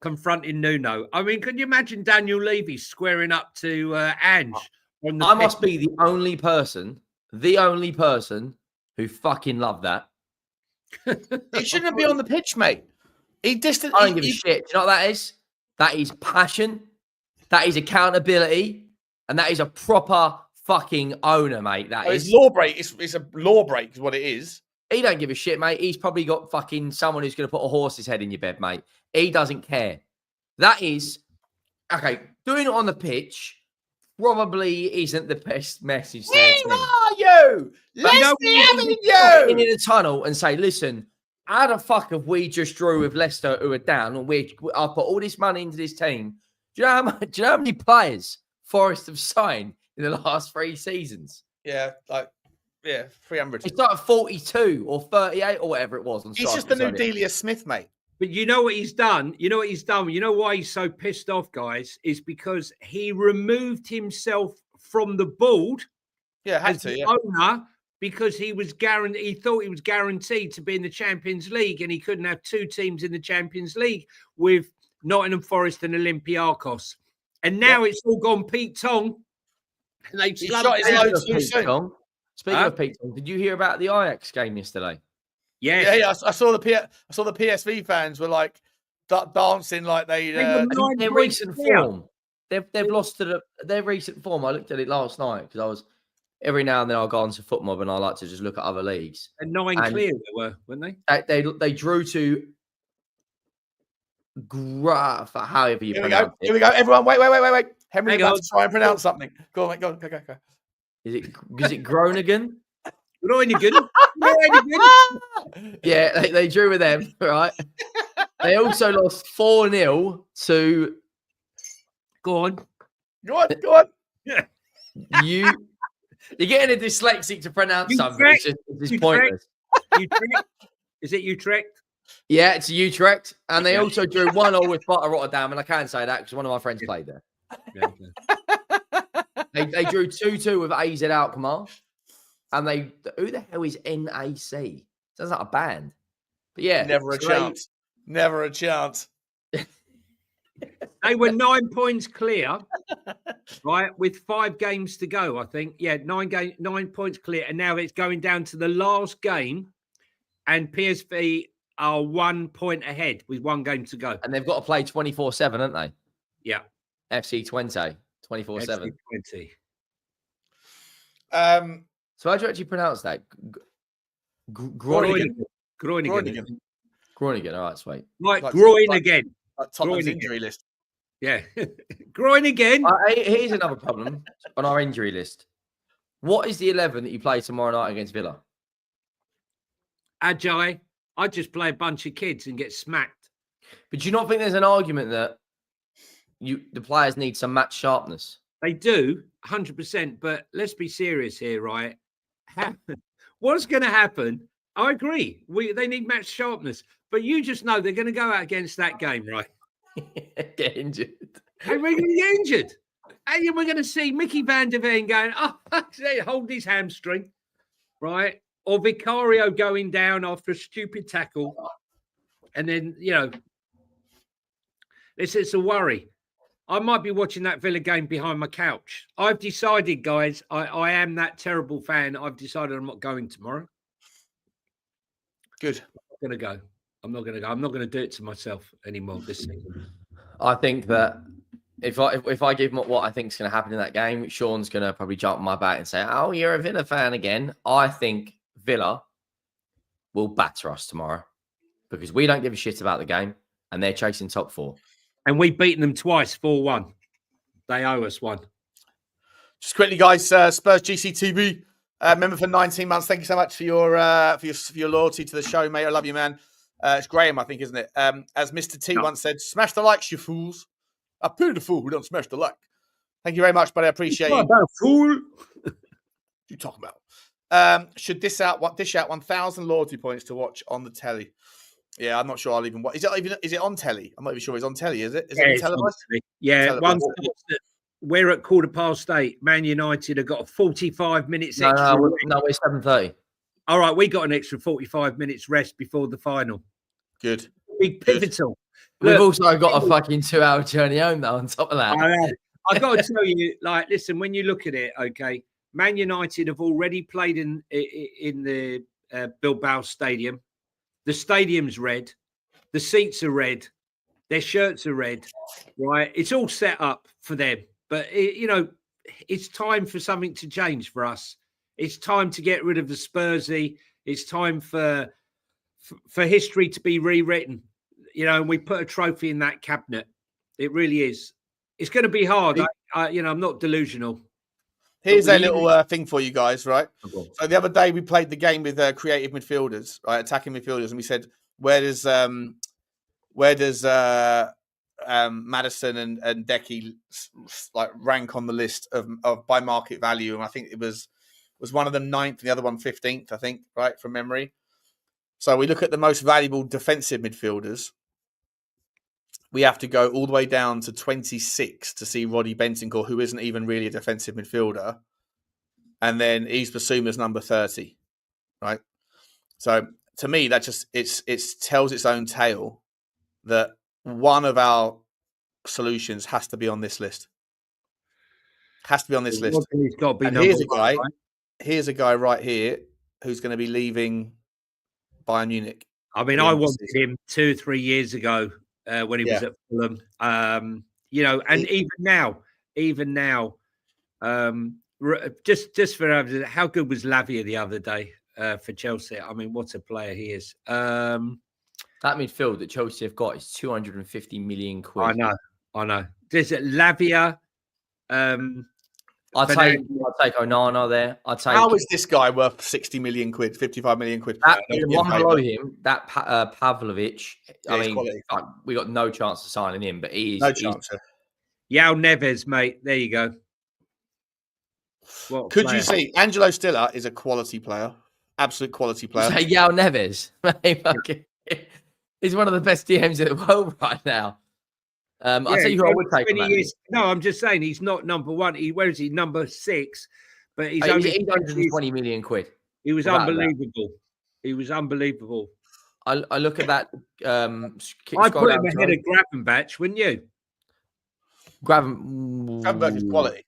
confronting Nuno? I mean, can you imagine Daniel Levy squaring up to Ange? I must be the only person who fucking loved that. He shouldn't be on the pitch, mate. I don't give a shit. Do you know what that is? That is passion. That is accountability. And that is a proper fucking owner, mate. It's law break. It's a law break is what it is. He don't give a shit, mate. He's probably got fucking someone who's going to put a horse's head in your bed, mate. He doesn't care. That is, okay, doing it on the pitch probably isn't the best message. Where are you? Let's be having you. In the tunnel and say, listen, how the fuck have we just drew with Leicester who are down and I put all this money into this team? Do you know how many players Forest have signed in the last 3 seasons? Yeah, 300. It's like 42 or 38 or whatever it was. He's just the new Delia Smith, mate. But you know what he's done? You know why he's so pissed off, guys? Is because he removed himself from the board. Yeah, owner, because he thought he was guaranteed to be in the Champions League, and he couldn't have 2 teams in the Champions League with Nottingham Forest and Olympiacos. And now it's all gone Pete Tong. And they've shot his load too soon. Speaking of Pete Tong, did you hear about the Ajax game yesterday? Yeah. I saw the PSV fans were like dancing like their recent form. They've lost to their recent form. I looked at it last night because I was every now and then I'll go onto FootMob and I like to just look at other leagues. And 9 clear they were, weren't they? They drew to Graf, however you pronounce it. Here we go. Everyone, wait. Henry about to try and pronounce something. Go on, mate. Go. Is it Groningen? Groningen. Yeah, they drew with them, right? They also lost 4-0 to. Go on. Yeah. You're getting a dyslexic to pronounce something. It's just pointless. Utrecht? Is it Utrecht? Yeah, it's Utrecht. And they also drew 1-0 with Sparta Rotterdam. And I can't say that because one of my friends played there. Yeah, okay. They drew 2-2 with AZ Alkmaar. And who the hell is NAC? Sounds like a band. But yeah. Never a chance. They were 9 points clear, right? With 5 games to go, I think. Yeah, 9 points clear. And now it's going down to the last game. And PSV are 1 point ahead with 1 game to go. And they've got to play 24/7, haven't they? Yeah. FC 20, 24/7. FC 20. So how do you actually pronounce that? Groningen. Groningen. Groningen. All right, sweet. Like groin again. Like Tottenham's Groningen. injury list. Yeah. Groin again. Here's another problem on our injury list. What is the 11 that you play tomorrow night against Villa? Ajay. I just play a bunch of kids and get smacked. But do you not think there's an argument that the players need some match sharpness? They do, 100%. But let's be serious here, right? What's going to happen? I agree. They need match sharpness. But you just know they're going to go out against that game, right? Get injured. And we're going to get injured. And we're going to see Micky van der Ven going, hold his hamstring, right? Or Vicario going down after a stupid tackle. And then, it's a worry. I might be watching that Villa game behind my couch. I've decided, guys, I am that terrible fan. I've decided I'm not going tomorrow. Good. I'm not going to go. I'm not going to go. I'm not going to do it to myself anymore this season. I think that if I give what I think is going to happen in that game, Sean's going to probably jump on my back and say, "Oh, you're a Villa fan again." I think Villa will batter us tomorrow because we don't give a shit about the game and they're chasing top 4. And we've beaten them twice, 4-1. They owe us one. Just quickly, guys, Spurs GCTV member for 19 months. Thank you so much for your loyalty to the show, mate. I love you, man. It's Graham, I think, isn't it? As Mr. T once said, "Smash the likes, you fools. I pity the fool who don't smash the like." Thank you very much, buddy. I appreciate you. About fool. What you talking about? Should dish out 1,000 loyalty points to watch on the telly? Yeah, I'm not sure I'll even watch. Is it on telly? I'm not even sure it's on telly, is it? Is it televised? Yeah, we're at 8:15. Man United have got 45 minutes extra. No, we're 7:30. All right, we got an extra 45 minutes rest before the final. Good. Big pivotal. We've also got a fucking 2-hour journey home, though, on top of that. I got to tell you, listen, when you look at it, okay, Man United have already played in the Bilbao Stadium. The stadium's red. The seats are red. Their shirts are red, right? It's all set up for them. But, it's time for something to change for us. It's time to get rid of the Spursy. It's time for history to be rewritten. And we put a trophy in that cabinet. It really is. It's going to be hard. I'm not delusional. Here's a little thing for you guys, right? So the other day we played the game with creative midfielders, right, attacking midfielders, and we said, where does Maddison and Decky rank on the list of by market value? And I think it was one of them 9th, and the other one 15th, I think, right, from memory. So we look at the most valuable defensive midfielders. We have to go all the way down to 26 to see Roddy Bentancur, who isn't even really a defensive midfielder. And then Yves Bissouma's number 30, right? So to me, that just it tells its own tale that one of our solutions has to be on this list. Has to be on this list. He's got to be. And here's a guy right here who's going to be leaving Bayern Munich. I mean, I wanted him 2-3 years ago when he was at Fulham. And even now, just for how good was Lavia the other day for Chelsea? I mean, what a player he is. That midfield that Chelsea have got is 250 million quid. I know. There's Lavia. I'll take Onana there. How is this guy worth 60 million quid, 55 million quid? The one below him, that Pavlovic. Yeah, I mean, we got no chance of signing him, but he is no chance. Yao Neves, mate. There you go. Could you see Angelo Stiller is a quality player, absolute quality player. Say Yao Neves. He's one of the best DMs in the world right now. I'll tell you who I would take. No, I'm just saying he's not number one. Where is he? Number 6. But he's only 820 million quid. He was unbelievable. He was unbelievable. I look at that. I'd put him ahead of Gravenberch, wouldn't you? Gravenberch is quality.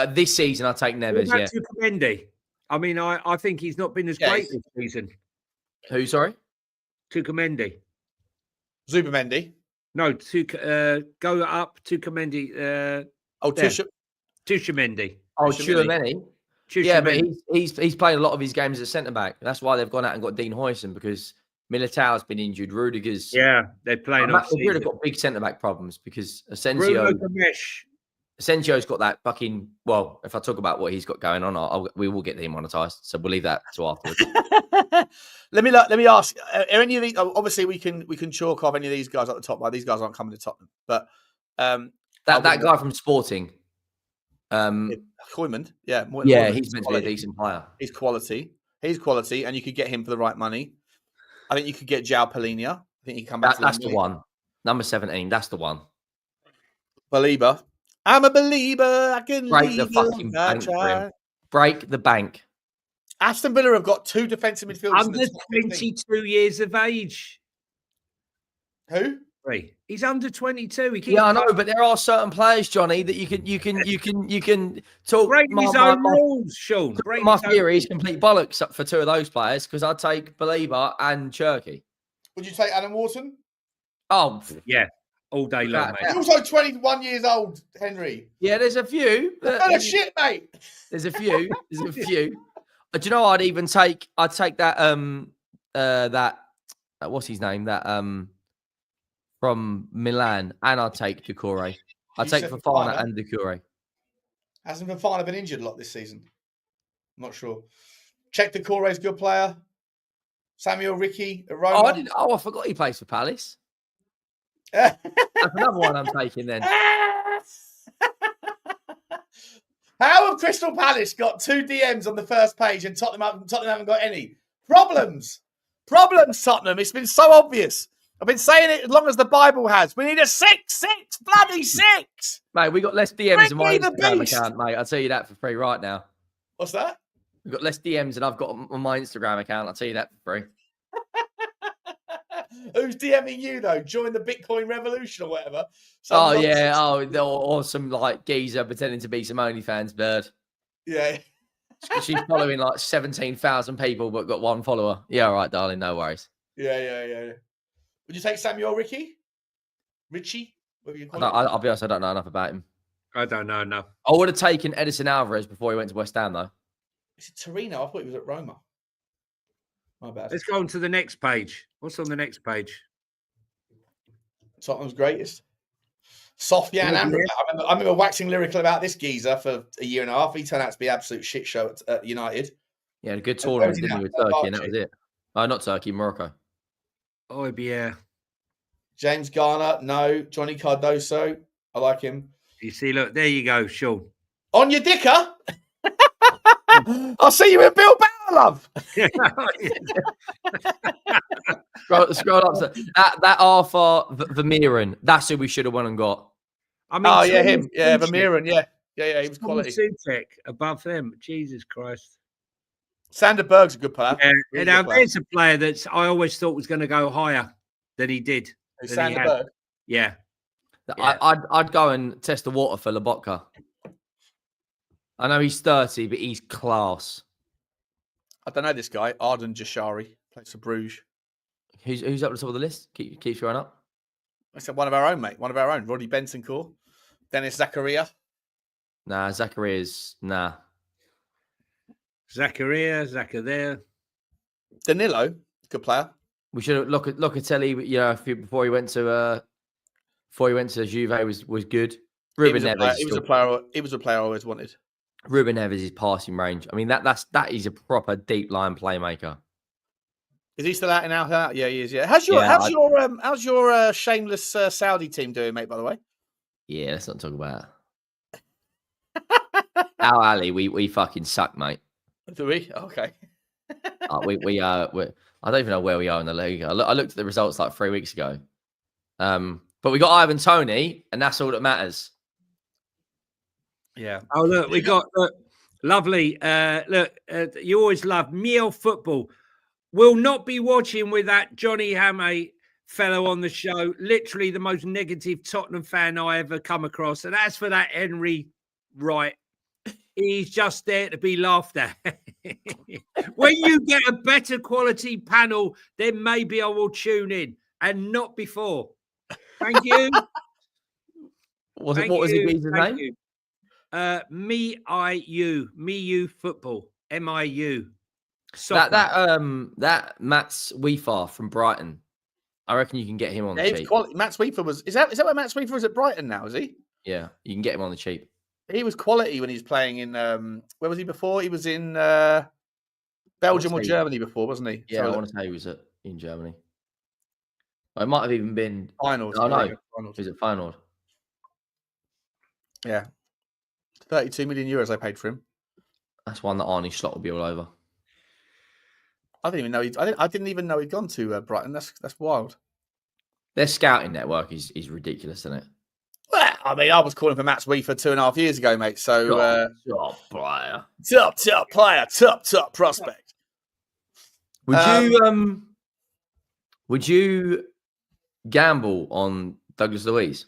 This season, I take Neves. Yeah. Tukumendi. I mean, I think he's not been as great this season. Who? Sorry, Tukumendi. Zubimendi. No, go up to Tukumendi. Tushamendi. Tchouameni. Yeah, but he's played a lot of his games at centre back. That's why they've gone out and got Dean Huijsen, because Militao's been injured. Rudiger's they're playing off. They've really got big centre back problems because Bruno Gomes. Asensio's got that fucking. Well, if I talk about what he's got going on, we will get demonetised. So we'll leave that to afterwards. Let me ask: are any of these? Obviously, we can chalk off any of these guys at the top. Like, these guys aren't coming to Tottenham, but that guy from Sporting, Koeman, he's meant to be a decent player. He's quality. And you could get him for the right money. I think you could get Jobe Bellingham. I think he can come back. That's the one. Number 17. That's the one. Believer. I'm a believer. I can break the fucking bank for him. Break the bank. Aston Villa have got 2 defensive midfielders under 22 years of age. Who? He's under 22. I know, but there are certain players, Johnny, that you can talk. Break his own rules, Sean. My theory is complete bollocks for 2 of those players, because I'd take Believer and Cherky. Would you take Adam Wharton? Oh, yeah. All day long, mate. He's also 21 years old, Henry. Yeah, there's a few. Shit, mate. There's a few. Do you know I'd take that what's his name? That from Milan, and I'd take Doucouré. I'd take Fofana and Doucouré. Hasn't Fofana been injured a lot this season? I'm not sure. Check Doucouré's a good player. Samuel Ricky at Roma. I forgot he plays for Palace. That's another one I'm taking then. How have Crystal Palace got 2 DMs on the first page and Tottenham haven't got any? Problems, Tottenham. It's been so obvious. I've been saying it as long as the Bible has. We need a 6, bloody 6. Mate, we got less DMs than my Instagram account, mate. I'll tell you that for free right now. What's that? We've got less DMs than I've got on my Instagram account. I'll tell you that for free. Who's DMing you, though? Join the Bitcoin revolution or whatever. Or some like geezer pretending to be some OnlyFans bird. Yeah. She's following like 17,000 people, but got 1 follower. Yeah, all right, darling. No worries. Yeah. Would you take Samuel Richie? I'll be honest, I don't know enough about him. I don't know enough. I would have taken Edison Alvarez before he went to West Ham, though. Is it Torino? I thought he was at Roma. My bad. Let's go on to the next page. What's on the next page? Tottenham's greatest. Sofyan Amrabat. I remember waxing lyrical about this geezer for a year and a half. He turned out to be an absolute shit show at United. Yeah, a good tournament, didn't he, with Turkey, and that was it. Oh, not Turkey, Morocco. Oh, yeah. James Garner, no. Johnny Cardoso, I like him. You see, look, there you go, Sean. On your dicker. I'll see you in Bilbao, love. Scroll up. That Arthur Vermeeren, that's who we should have won and got. I mean, him. Yeah, Vermeeren. Yeah, he was quality. Sutek above them. Jesus Christ. Sander Berg's a good player. Yeah, now there's a player that I always thought was going to go higher than he did. Sander Berg? Yeah. I'd go and test the water for Lobotka. I know he's 30, but he's class. I don't know this guy, Arden Jashari, plays for Bruges. Who's up the top of the list? Keep throwing up. I said one of our own, mate. One of our own. Roddy Bentancur. Dennis Zakaria. Nah, Zacharia's nah. Zakaria there. Danilo, good player. We should have Locatelli. Before he went to Juve, was good. Ruben Neves. He was a player I always wanted. Ruben Neves' is passing range. I mean, that is a proper deep line playmaker. Is he still out and out? Yeah, he is. Yeah. How's your shameless Saudi team doing, mate? By the way. Yeah, let's not talk about it. Al Ali, we fucking suck, mate. Do we? Okay. we I don't even know where we are in the league. I looked at the results like 3 weeks ago. But we got Ivan Toney, and that's all that matters. Yeah. Oh, look, we got lovely. You always love Miel football. Will not be watching with that Johnny Hamay fellow on the show. Literally the most negative Tottenham fan I ever come across. And as for that Henry Wright, he's just there to be laughed at. When you get a better quality panel, then maybe I will tune in, and not before. Thank you. What was his name? MIU football. MIU. That Mats Weefar from Brighton. I reckon you can get him on the cheap. Matt Sweeper was. Is that where Matt Sweeper is at Brighton now? Is he? Yeah, you can get him on the cheap. He was quality when he was playing in. Where was he before? He was in Belgium or Germany before, wasn't he? Yeah, I want to say he was in Germany. It might have even been Feyenoord. Oh no, was it Feyenoord? Yeah, 32 million euros they paid for him. That's one that Arnie Slot will be all over. I didn't even know. I didn't even know he'd gone to Brighton. That's wild. Their scouting network is ridiculous, isn't it? Well, I mean, I was calling for Matt Sweeper 2.5 years ago, mate. So top player, top player, top prospect. Would you gamble on Douglas Luiz?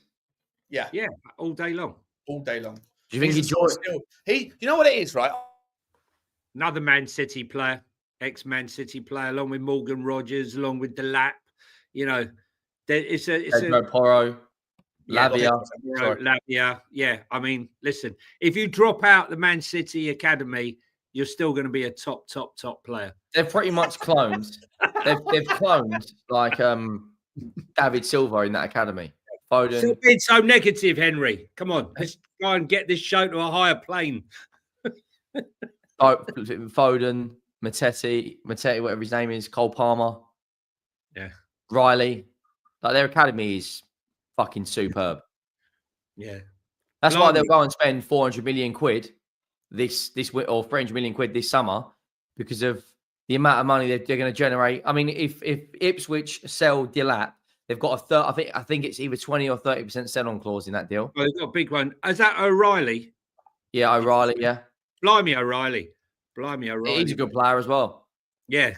Yeah, all day long. All day long. Do you think he'd join? You know what it is, right? Another Man City player, ex-Man City player, along with Morgan Rogers, along with Delap. You know, it's Pedro Porro, Lavia. Yeah, I mean, listen, if you drop out the Man City academy, you're still going to be a top player. They're pretty much clones. they've cloned like David Silva in that academy. Foden. Stop being so negative, Henry. Come on, let's try and get this show to a higher plane. Foden, Matete, whatever his name is, Cole Palmer. Yeah. Riley. Like their academy is fucking superb. Yeah. That's why they'll go and spend 400 million quid this or 300 million quid this summer because of the amount of money they're going to generate. I mean, if Ipswich sell Delap, they've got I think it's either 20 or 30% sell-on clause in that deal. Oh, they've got a big one. Is that O'Reilly? Yeah, O'Reilly, yeah. Blimey, O'Reilly. He's a good player as well. Yeah.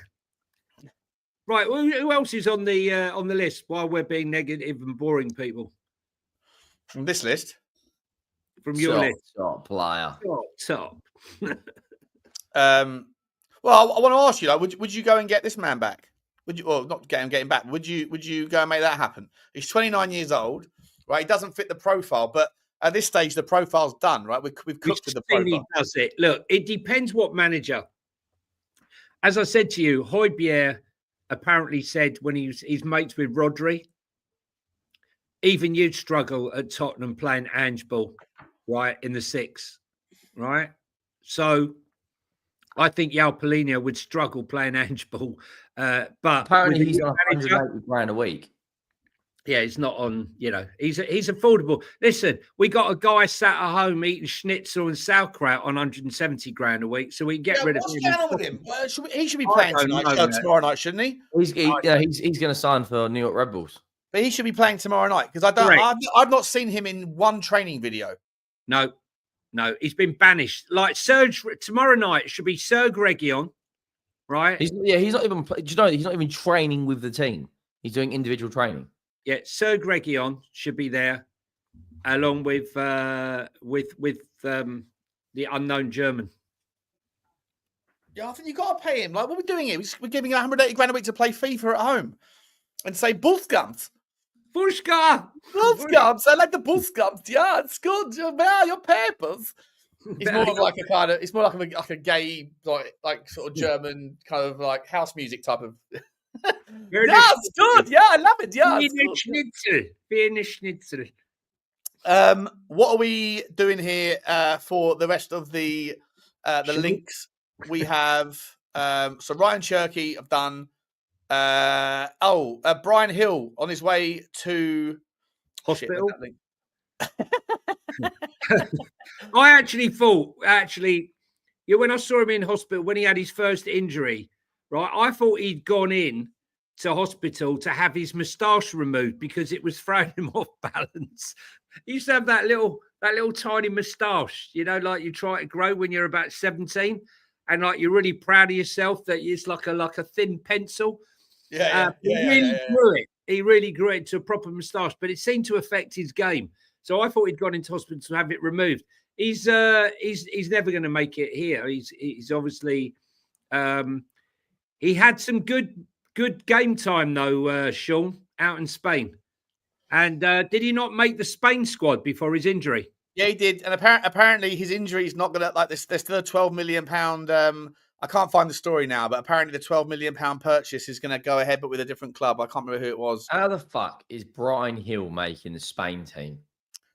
Right. Well, who else is on the list while we're being negative and boring people? From this list? From your list. Top player. Top. Well, I want to ask you, like, would you go and get this man back? Would you, well, not get him back? Would you go and make that happen? He's 29 years old, right? He doesn't fit the profile, but at this stage, the profile's done, right? We've cooked with the profile. He does it. Look, it depends what manager. As I said to you, Højbjerg apparently said when he's mates with Rodri, even you'd struggle at Tottenham playing Ange ball, right, in the 6, right? So I think João Palhinha would struggle playing Ange ball. But apparently he's on 180 grand a week. Yeah, it's not on, he's affordable. Listen, we got a guy sat at home eating schnitzel and sauerkraut on 170 grand a week, so we can get rid of him. What's going on with him? He should be playing tomorrow night, shouldn't he? He's going to sign for New York Red Bulls. But he should be playing tomorrow night because I've not seen him in one training video. No, he's been banished. Like Serge, tomorrow night should be Serge Reguilon, right? He's not even. Do you know he's not even training with the team? He's doing individual training. Yeah, Serge Reguilon should be there, along with the unknown German. Yeah, I think you got to pay him. Like, what are we doing here? We're giving him 180 grand a week to play FIFA at home, and say Bullsgums. Bullsgums. I like the Bullsgums. Yeah, it's good. Your papers. It's more of like it's more like a gay, like sort of German kind of like house music type of. Yeah, it's good. Yeah, I love it. Yeah, Schnitzel. What are we doing here for the rest of the links? We have so Ryan Cherky have done. Brian Hill on his way to hospital. I actually thought, when I saw him in hospital when he had his first injury, right? I thought he'd gone in to hospital to have his moustache removed because it was throwing him off balance. He used to have that little tiny moustache, like you try to grow when you're about 17, and like you're really proud of yourself that it's like a thin pencil. He really grew it to a proper moustache, but it seemed to affect his game. So I thought he'd gone into hospital to have it removed. He's never going to make it here. He's obviously he had some good game time though, Sean, out in Spain. And did he not make the Spain squad before his injury? Yeah, he did. And apparently his injury is not going to, like, there's still a £12 million. I can't find the story now, but apparently the £12 million purchase is going to go ahead, but with a different club. I can't remember who it was. How the fuck is Brian Hill making the Spain team?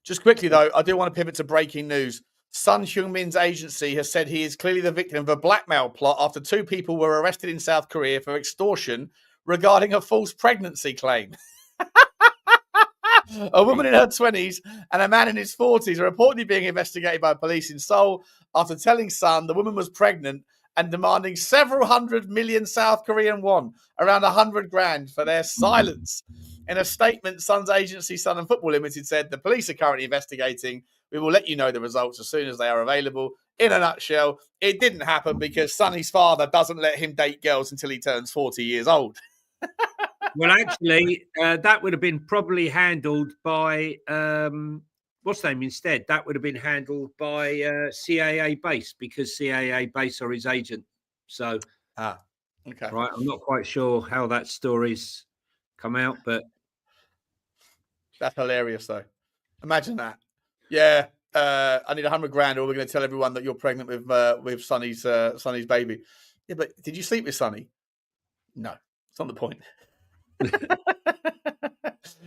Just quickly, though, I do want to pivot to breaking news. Son Heung Min's agency has said he is clearly the victim of a blackmail plot after 2 people were arrested in South Korea for extortion regarding a false pregnancy claim. A woman in her 20s and a man in his 40s are reportedly being investigated by police in Seoul after telling Son the woman was pregnant and demanding several hundred million South Korean won, around 100 grand, for their silence. In a statement, Son's agency, Sun and Football Limited, said the police are currently investigating. We will let you know the results as soon as they are available. In a nutshell, it didn't happen because Sonny's father doesn't let him date girls until he turns 40 years old. Well, actually, that would have been probably handled by what's the name instead? That would have been handled by CAA Base, because CAA Base are his agent. So, okay, right. I'm not quite sure how that story's come out, but that's hilarious, though. Imagine that. Yeah, I need 100 grand, or we're going to tell everyone that you're pregnant with Sonny's baby. Yeah, but did you sleep with Sonny? No, it's not the point.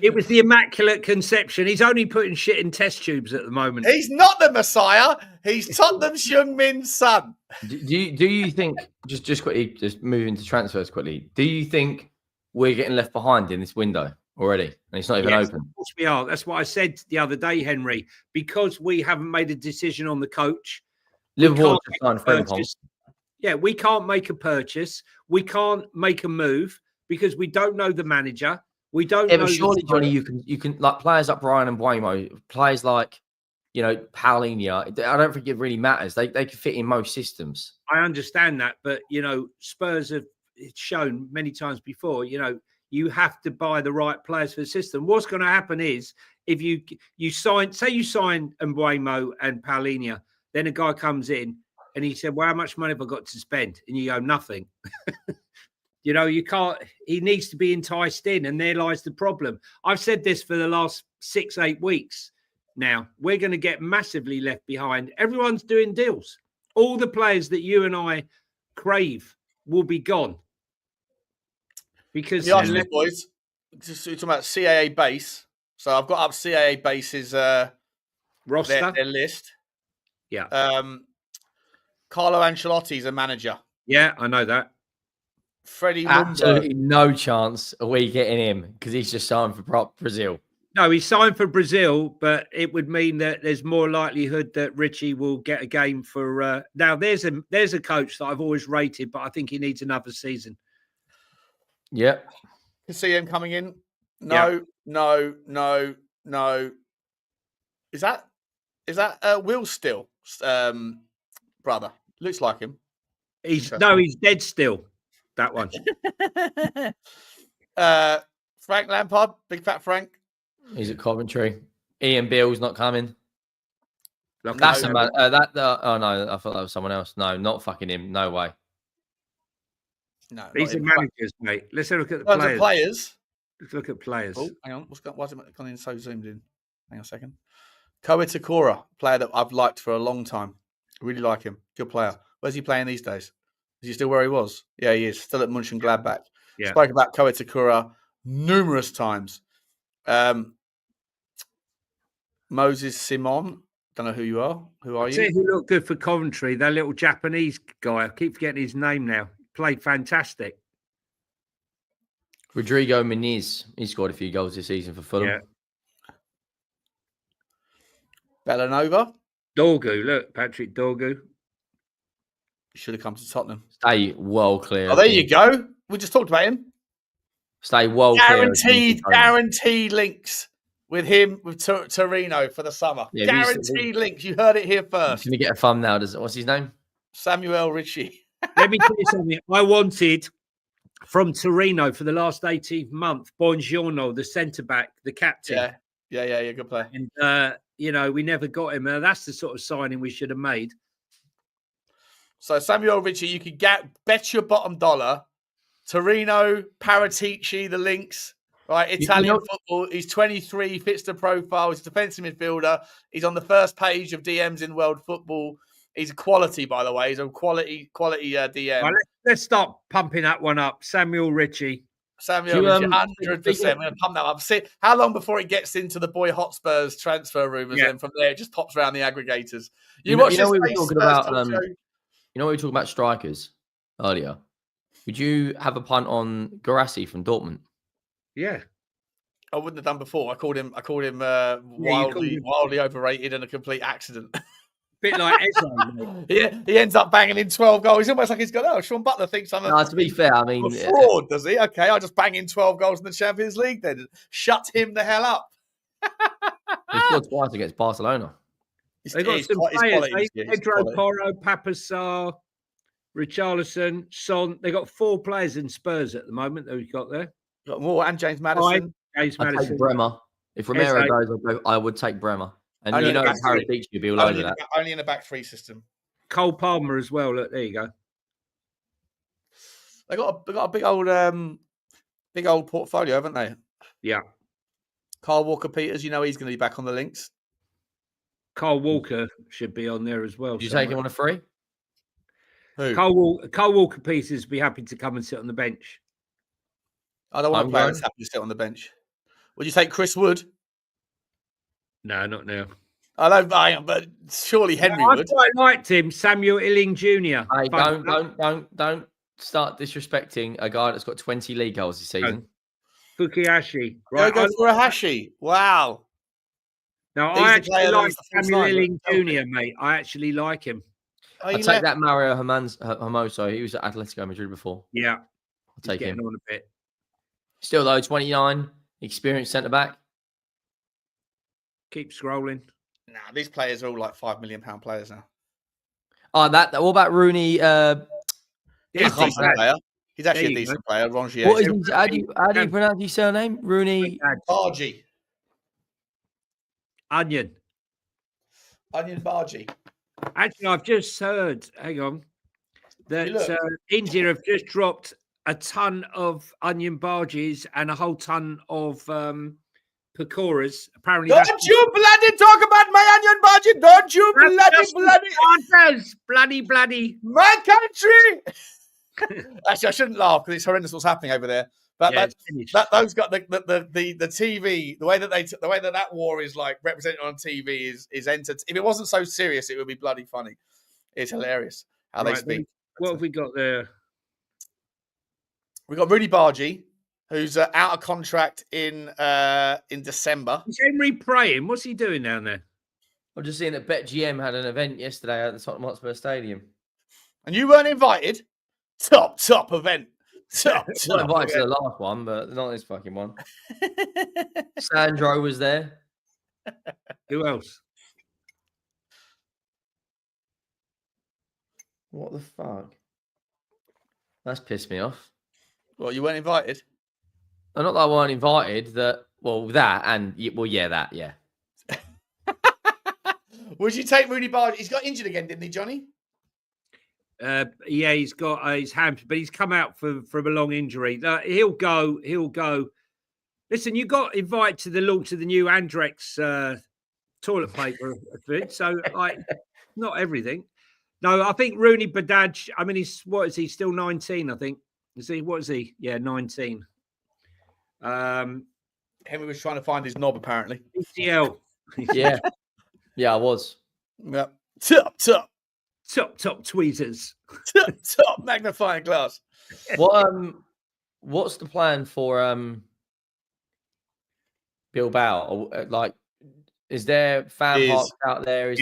It was the Immaculate Conception. He's only putting shit in test tubes at the moment. He's not the Messiah. He's Tottenham's Heung Min's son. Do you think, just quickly, just moving to transfers quickly, do you think we're getting left behind in this window already? And it's not even open? Of course we are. That's what I said the other day, Henry. Because we haven't made a decision on the coach. Liverpool just signed Frimpong. Yeah, we can't make a purchase. We can't make a move because we don't know the manager. We don't know. But surely, Johnny, you can like players like Brian and Buemo, players like, Paulinho. I don't think it really matters. They can fit in most systems. I understand that, but Spurs have shown many times before. You have to buy the right players for the system. What's going to happen is if you sign Mbuemo and Paulinho, then a guy comes in and he said, "Well, how much money have I got to spend?" And you go, "Nothing." You can't. He needs to be enticed in, and there lies the problem. I've said this for the last 6-8 weeks now. We're going to get massively left behind. Everyone's doing deals. All the players that you and I crave will be gone. Because the boys, just talking about CAA Base. So I've got up CAA Base's roster, their list. Yeah. Carlo Ancelotti's a manager. Yeah, I know that. Freddie absolutely no chance of we getting him because he's just signed for Brazil. No, he's signed for Brazil, but it would mean that there's more likelihood that Richie will get a game for. Now, there's a coach that I've always rated, but I think he needs another season. Yep. Can see him coming in. No. Is that Will Still, brother? Looks like him. He's dead still. That one. Frank Lampard, big fat Frank. He's at Coventry. Ian Beale's not coming. Oh no, I thought that was someone else. No, not fucking him. No way. No, these are managers, mate. Let's have a look at the players. Let's look at players. Oh, hang on. Why is it gone in so zoomed in? Hang on a second. Ko Itakura, player that I've liked for a long time. I really like him. Good player. Where's he playing these days? Is he still where he was? Yeah, he is. Still at Mönchengladbach. Yeah. Spoke about Ko Itakura numerous times. Moses Simon. Don't know who you are. Who are you? Who looked good for Coventry? That little Japanese guy. I keep forgetting his name now. Played fantastic. Rodrigo Muniz. He scored a few goals this season for Fulham. Yeah. Bellanova. Dorgu. Look, Patrick Dorgu. Should have come to Tottenham. Stay well clear. Oh, there you go. We just talked about him. Stay well clear. Guaranteed links with him, with Torino for the summer. Yeah, guaranteed links. You heard it here first. Can we get a thumbnail? What's his name? Samuel Richie. Let me tell you something. I wanted from Torino for the last 18 months, Buongiorno, the centre-back, the captain. Yeah, good player. And, we never got him. That's the sort of signing we should have made. So Samuel Richie, you could bet your bottom dollar. Torino, Paratici, the links, Right, Italian football. He's 23, fits the profile. He's a defensive midfielder. He's on the first page of DMs in world football. He's a quality, by the way. He's a quality DM. Right, let's start pumping that one up. Samuel Ritchie. Samuel Ritchie, 100%. We're going to pump that up. See how long before he gets into the boy Hotspurs transfer rumours, and from there it just pops around the aggregators. You know, we were talking about strikers earlier. Would you have a punt on Guirassy from Dortmund? Yeah. I wouldn't have done before. I called him wildly overrated and a complete accident. Bit like Eze. He ends up banging in 12 goals. It's almost like he's got, Sean Butler thinks I'm to be fair, I mean, a fraud, does he? Okay, I'll just bang in 12 goals in the Champions League then. Shut him the hell up. He scored twice against Barcelona. They've got some players. Pedro Porro, Pape Matar Sarr, Richalison, Son. They've got 4 players in Spurs at the moment that we've got there. Got more, and James Maddison. I'd take Bremer. If Romero goes, I would take Bremer. And only Harry Beach would be all over that. Only in a back 3 system. Cole Palmer as well. Look, there you go. They got a big old portfolio, haven't they? Yeah. Kyle Walker-Peters, he's going to be back on the links. Kyle Walker should be on there as well. Did you take him on a free? Who? Kyle Walker-Peters would be happy to come and sit on the bench. I don't want a player that's happy to sit on the bench. Would you take Chris Wood? No, not now. I don't buy him, but surely Henry would. I quite liked him, Samuel Illing Jr. Hey, don't start disrespecting a guy that's got 20 league goals this season. Fukihashi. Right, go for a Hashi. Wow. Now, I actually like Samuel Illing Jr., mate. I actually like him. I'll take that Mario Hermoso. He was at Atletico Madrid before. Yeah. I'll take him. On a bit. Still, though, 29, experienced centre-back. Keep scrolling. Nah, these players are all like £5 million players now. Oh, what about Rooney? He's a decent player. He's actually a decent player. Rongier. What is how do you pronounce his surname? Rooney Bargy. Onion Bargy. Actually, I've just heard, hang on, that India have just dropped a ton of onion barges and a whole ton of pakoras. Apparently, don't you bloody talk about my onion barge! Don't you bloody my country! Actually, I shouldn't laugh because it's horrendous what's happening over there. But those got the TV, the way that war is like represented on TV is entered. If it wasn't so serious, it would be bloody funny. It's hilarious how they speak. What have we got there? We got Rudy Bargy, who's out of contract in December. Is Henry praying? What's he doing down there? I'm just seeing that BetGM had an event yesterday at the Tottenham Hotspur Stadium, and you weren't invited. Top event. Not invited to the last one, but not this fucking one. Sandro was there. Who else? What the fuck? That's pissed me off. Well, you weren't invited. Not that I weren't invited. That yeah. Would you take Rudy Barge? He's got injured again, didn't he, Johnny? Yeah, he's got his hamstring, but he's come out from a long injury. He'll go. Listen, you got invited to the launch of the new Andrex toilet paper, so not everything. No, I think Rooney Badaj. I mean, what is he? Still 19, I think. Is he? What is he? Yeah, 19. Henry was trying to find his knob, apparently. ECL. Yeah, I was. Yeah, top tweezers. top magnifying glass. What's the plan for Bilbao? Like, is there fan parks out there? Is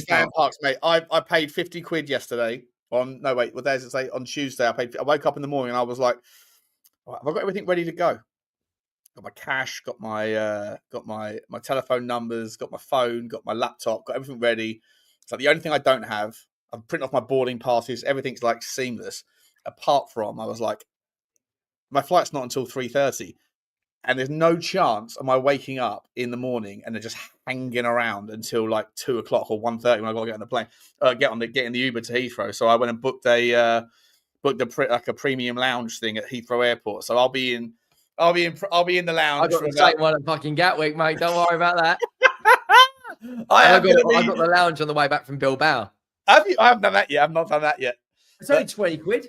fan parks, mate? I paid 50 quid yesterday. What day is it say? On Tuesday, I woke up in the morning and I was like, right, have I got everything ready to go? Got my cash, got my telephone numbers, got my phone, got my laptop, got everything ready. So the only thing I don't have, I've printed off my boarding passes. Everything's like seamless. Apart from, I was like, my flight's not until 3:30, and there's no chance of my waking up in the morning and they're just hanging around until like 2 o'clock or 1:30 when I got to get on the plane, get in the Uber to Heathrow. So I went and booked a premium lounge thing at Heathrow Airport. So I'll be in I'll be in the lounge. I got the same one at fucking Gatwick, mate. Don't worry about that. I got the lounge on the way back from Bilbao. Have you? I haven't done that yet. I've not done that yet. It's only 20 quid.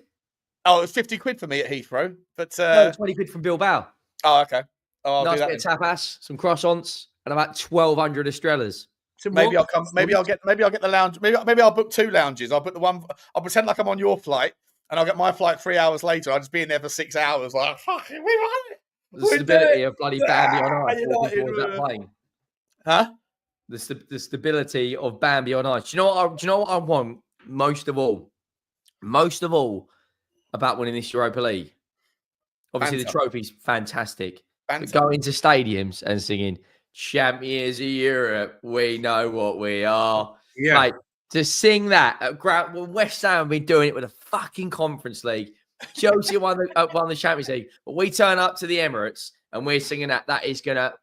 Oh, it was 50 quid for me at Heathrow. But no, 20 quid from Bilbao. Oh, okay. Oh, nice bit of tapas, some croissants, and about 1,200 Estrellas. Maybe I'll come. Maybe I'll get the lounge. Maybe I'll book 2 lounges. I'll book the one. I'll pretend like I'm on your flight, and I'll get my flight 3 hours later. I'll just be in there for 6 hours. Like, fucking, we run it. The stability of bloody Bambi on ice before that plane. Huh? The stability of Bambi on ice. Do you know what I want most of all? Most of all about winning this Europa League. Obviously, the trophy's fantastic. But going to stadiums and singing "Champions of Europe, we know what we are." Yeah, like to sing that at ground. Well, West Ham have been doing it with a fucking Conference League. Chelsea won the Champions League, but we turn up to the Emirates and we're singing that. That is gonna.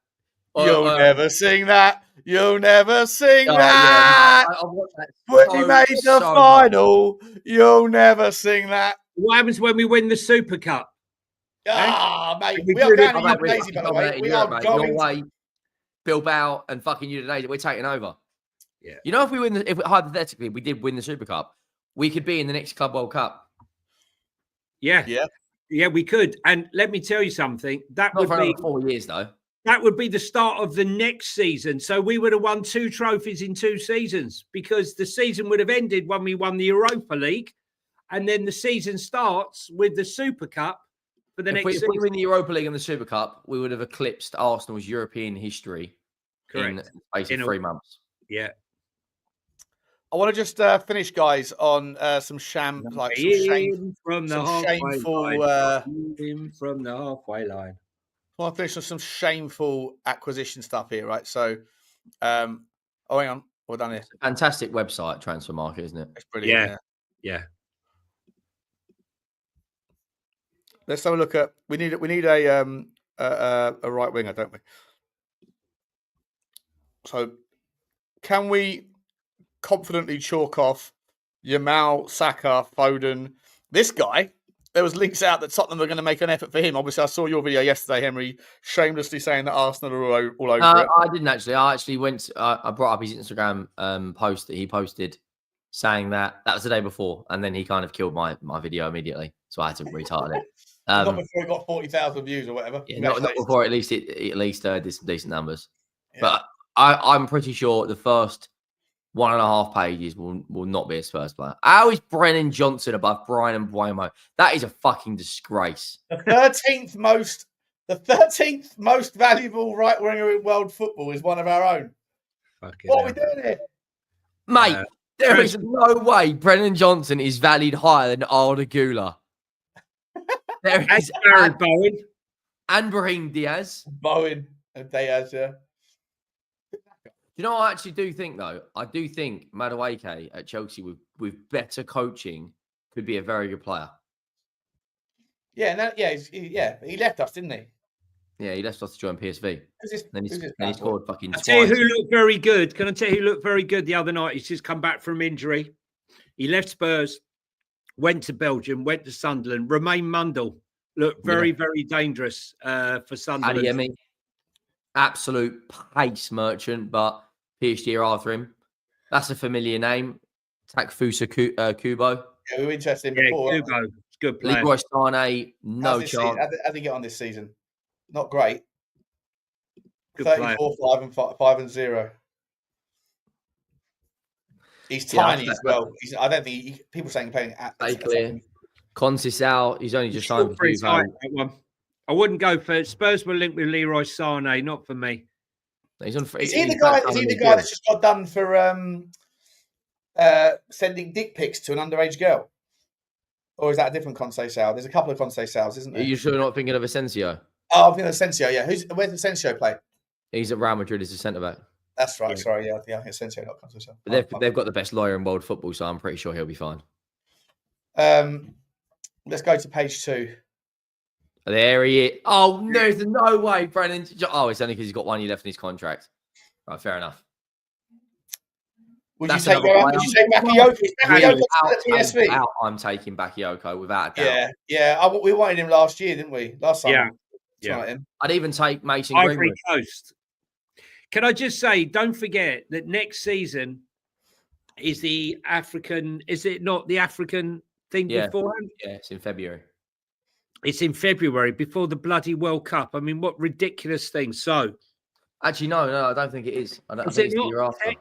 You'll never sing that. You'll never sing that. Yeah, I've watched that. We made the final. Much. You'll never sing that. What happens when we win the Super Cup? Ah, mate. We are going to Lazy, by the way. We are going Norway, Bilbao, and fucking Udogie. We're taking over. Yeah. You know, if we win, if hypothetically we did win the Super Cup, we could be in the next Club World Cup. Yeah, we could. And let me tell you something. That would be 4 years though. That would be the start of the next season. So we would have won 2 trophies in 2 seasons because the season would have ended when we won the Europa League. And then the season starts with the Super Cup for the next season. If we win the Europa League and the Super Cup, we would have eclipsed Arsenal's European history in basically 3 months. Yeah. I want to just finish, guys, on some shameful. From the halfway line. I want to finish on some shameful acquisition stuff here, right? So, hang on, we're done here. It's a fantastic website, Transfer Market, isn't it? It's brilliant. Yeah. Let's have a look at. We need a right winger, don't we? So, can we confidently chalk off Yamal, Saka, Foden? This guy. There was links out that Tottenham were going to make an effort for him. Obviously, I saw your video yesterday, Henry, shamelessly saying that Arsenal are all over it. I didn't actually. I actually went. I brought up his Instagram post that he posted, saying that was the day before, and then he kind of killed my video immediately, so I had to retitle it. Not before it got 40,000 views or whatever. Yeah, not before at least did some decent numbers. Yeah. But I'm pretty sure the first 1.5 pages will not be a Spurs player. How is Brennan Johnson above Brian Mbeumo? That is a fucking disgrace. The 13th most valuable right winger in world football is one of our own. What are we doing here? Mate, there is no way Brennan Johnson is valued higher than Arda Güler. There is Bowen and Brahim Diaz. Bowen and Diaz, yeah. You know what I actually do think, though? I do think Madueke at Chelsea with better coaching could be a very good player. Yeah, he left us, didn't he? Yeah, he left us to join PSV. And he scored fucking twice. I'll tell you who looked very good. Can I tell you who looked very good the other night? He's just come back from injury. He left Spurs, went to Belgium, went to Sunderland. Romain Mundle looked very, very dangerous for Sunderland. Adeyemi, absolute pace merchant, but PSG are after him. That's a familiar name. Takfusa Kubo. Yeah, we were interested in before. Kubo, good player. Leroy Sané, no chance. How did he get on this season? Not great. Good 34, 5 and 0. He's tiny as well. I don't think people saying playing at clear. Conceição, he's only just signed for Juve. I wouldn't go for Spurs. Were linked with Leroy Sané, not for me. He's on. Is he the guy that's just got done for sending dick pics to an underage girl? Or is that a different Conceição? There's a couple of Conceiçãos, isn't there? Are you sure you're not thinking of Asensio? Oh, I'm thinking of Asensio, yeah. Where's Asensio play? He's at Real Madrid as a centre-back. That's right, sorry, yeah. Asensio, not Conceição. But they've got the best lawyer in world football, so I'm pretty sure he'll be fine. Let's go to page 2. There he is. Oh, there's no way, Brennan. Oh, it's only because he's got 1 year left in his contract. Right, fair enough. Would you take Bakayoko? I'm taking Bakayoko without a doubt. Yeah. We wanted him last year, didn't we? Last summer. Tonight, him. I'd even take Mason Ivory Greenwood. Coast. Can I just say, don't forget that next season is the African. Is it not the African thing beforehand? Yeah, it's in February. It's in February before the bloody World Cup. I mean, what ridiculous thing. So, actually, no, I don't think it is. I think it's the year after.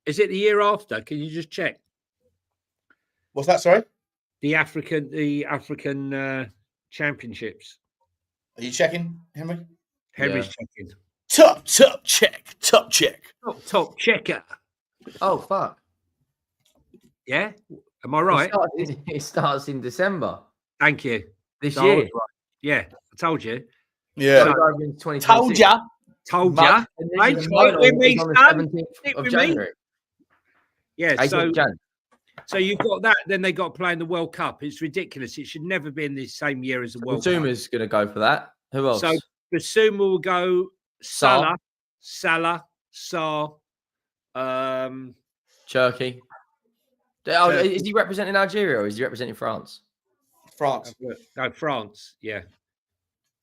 Is it the year after? Can you just check? What's that? Sorry, the African championships. Are you checking, Henry? Henry's checking. Top check. Top checker. Oh fuck! Yeah, am I right? It starts in December. Thank you. This year. Right. Yeah, I told you. Yeah. So, told ya. Told ya. Right, with me, son. Of January. Yeah, so you've got that. Then they got to play in the World Cup. It's ridiculous. It should never be in the same year as the World Cup. Bissouma's going to go for that. Who else? So Bissouma will go. Salah, Sarr, Cherky. Is he representing Algeria or is he representing France? France. No, France. Yeah.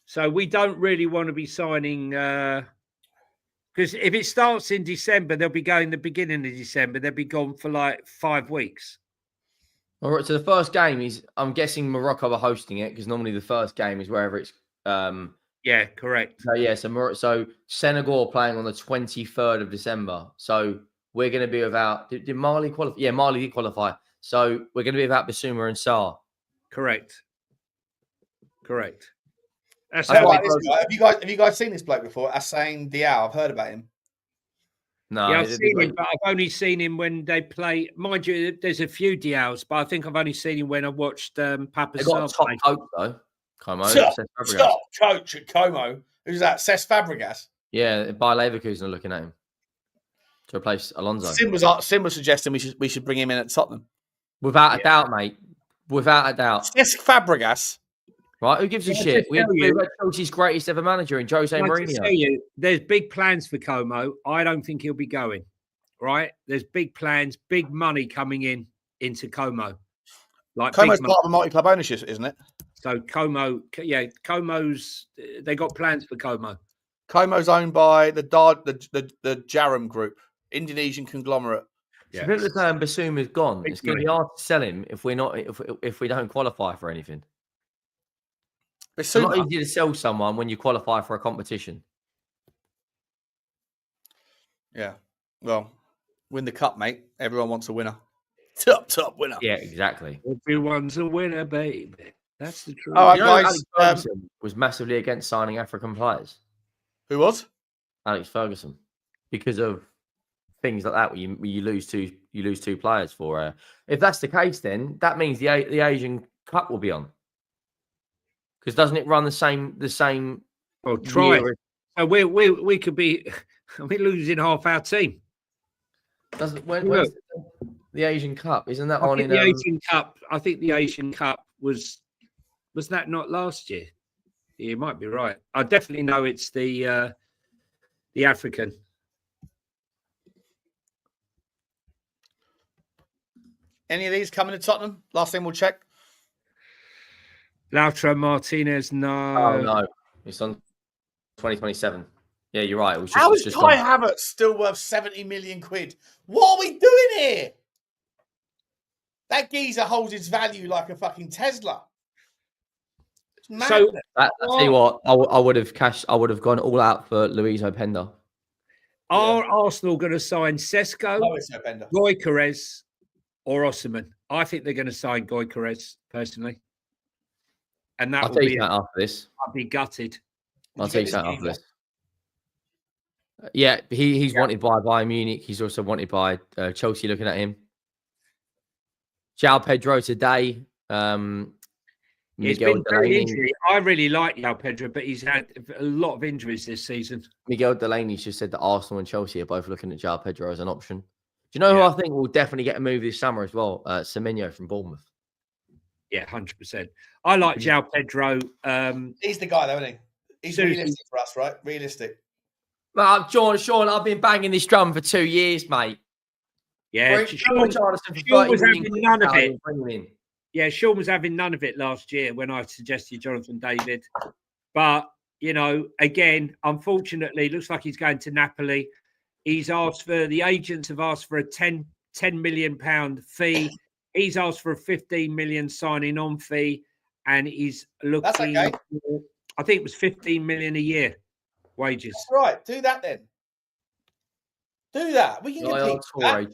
So we don't really want to be signing because if it starts in December, they'll be going the beginning of December. They'll be gone for like 5 weeks. All right. So the first game is, I'm guessing Morocco are hosting it because normally the first game is wherever it's. Yeah, correct. So Senegal are playing on the 23rd of December. So we're going to be without. Did Mali qualify? Yeah, Mali did qualify. So we're going to be without Bissouma and Sarr. Correct. That's how have you guys seen this bloke before? Hassan Diao. I've heard about him. No, yeah, I've seen him, but I've only seen him when they play. Mind you, there's a few Diaos, but I think I've only seen him when I watched Pape Matar Sarr. Top coach though. Como. Top coach at Como. Who's that? Cesc Fabregas. Yeah, Bayer Leverkusen are looking at him to replace Alonso. Sim was suggesting we should bring him in at Tottenham. Without a doubt, mate. Without a doubt. Cesc Fabregas. Right, who gives a shit? We had Chelsea's greatest ever manager in Jose Mourinho. There's big plans for Como. I don't think he'll be going. Right? There's big plans, big money coming into Como. Like Como's part of a multi-club ownership, isn't it? So Como, they got plans for Como. Como's owned by the Jarum Group, Indonesian conglomerate. Yeah. So people are saying Bissouma's gone. It's going to be hard to sell him if we don't qualify for anything. It's not easy to sell someone when you qualify for a competition. Yeah. Well, win the cup, mate. Everyone wants a winner. Top winner. Yeah, exactly. Everyone's a winner, baby. That's the truth. All right, guys. Alex Ferguson was massively against signing African players. Who was? Alex Ferguson, because of things like that. Where you lose two players for. If that's the case, then that means the Asian Cup will be on. Because doesn't it run the same? Well, try it. So we could be we're losing half our team. Doesn't when's the Asian Cup? Isn't that on in the Asian Cup? I think the Asian Cup was that not last year? You might be right. I definitely know it's the African. Any of these coming to Tottenham? Last thing we'll check. Lautaro Martinez, no. Oh, no. It's on 2027. Yeah, you're right. How is Kai Havertz still worth 70 million quid? What are we doing here? That geezer holds its value like a fucking Tesla. So, I tell you what, I would have gone all out for Luis Openda. Are Arsenal going to sign Sesko, Gyökeres, or Osimhen? I think they're going to sign Gyökeres, personally. And I'll tell you that after this. I'll be gutted. I'll tell you that after this. Yeah, he's wanted by Bayern Munich. He's also wanted by Chelsea looking at him. João Pedro today. He's been very injury. I really like João Pedro, but he's had a lot of injuries this season. Miguel Delaney's just said that Arsenal and Chelsea are both looking at João Pedro as an option. Do you know who I think will definitely get a move this summer as well? Semenyo from Bournemouth. Yeah, 100%. I like João Pedro. He's the guy, though, isn't he? He's realistic for us, right? Realistic. Sean, I've been banging this drum for 2 years, mate. Yeah, Sean was having none of it. Yeah, Sean was having none of it last year when I suggested Jonathan David. But you know, again, unfortunately, looks like he's going to Napoli. The agents have asked for a 10 million pound fee. He's asked for a 15 million signing on fee, and he's looking. That's okay. For, I think it was 15 million a year wages. That's right. Do that then. Do that. We can compete.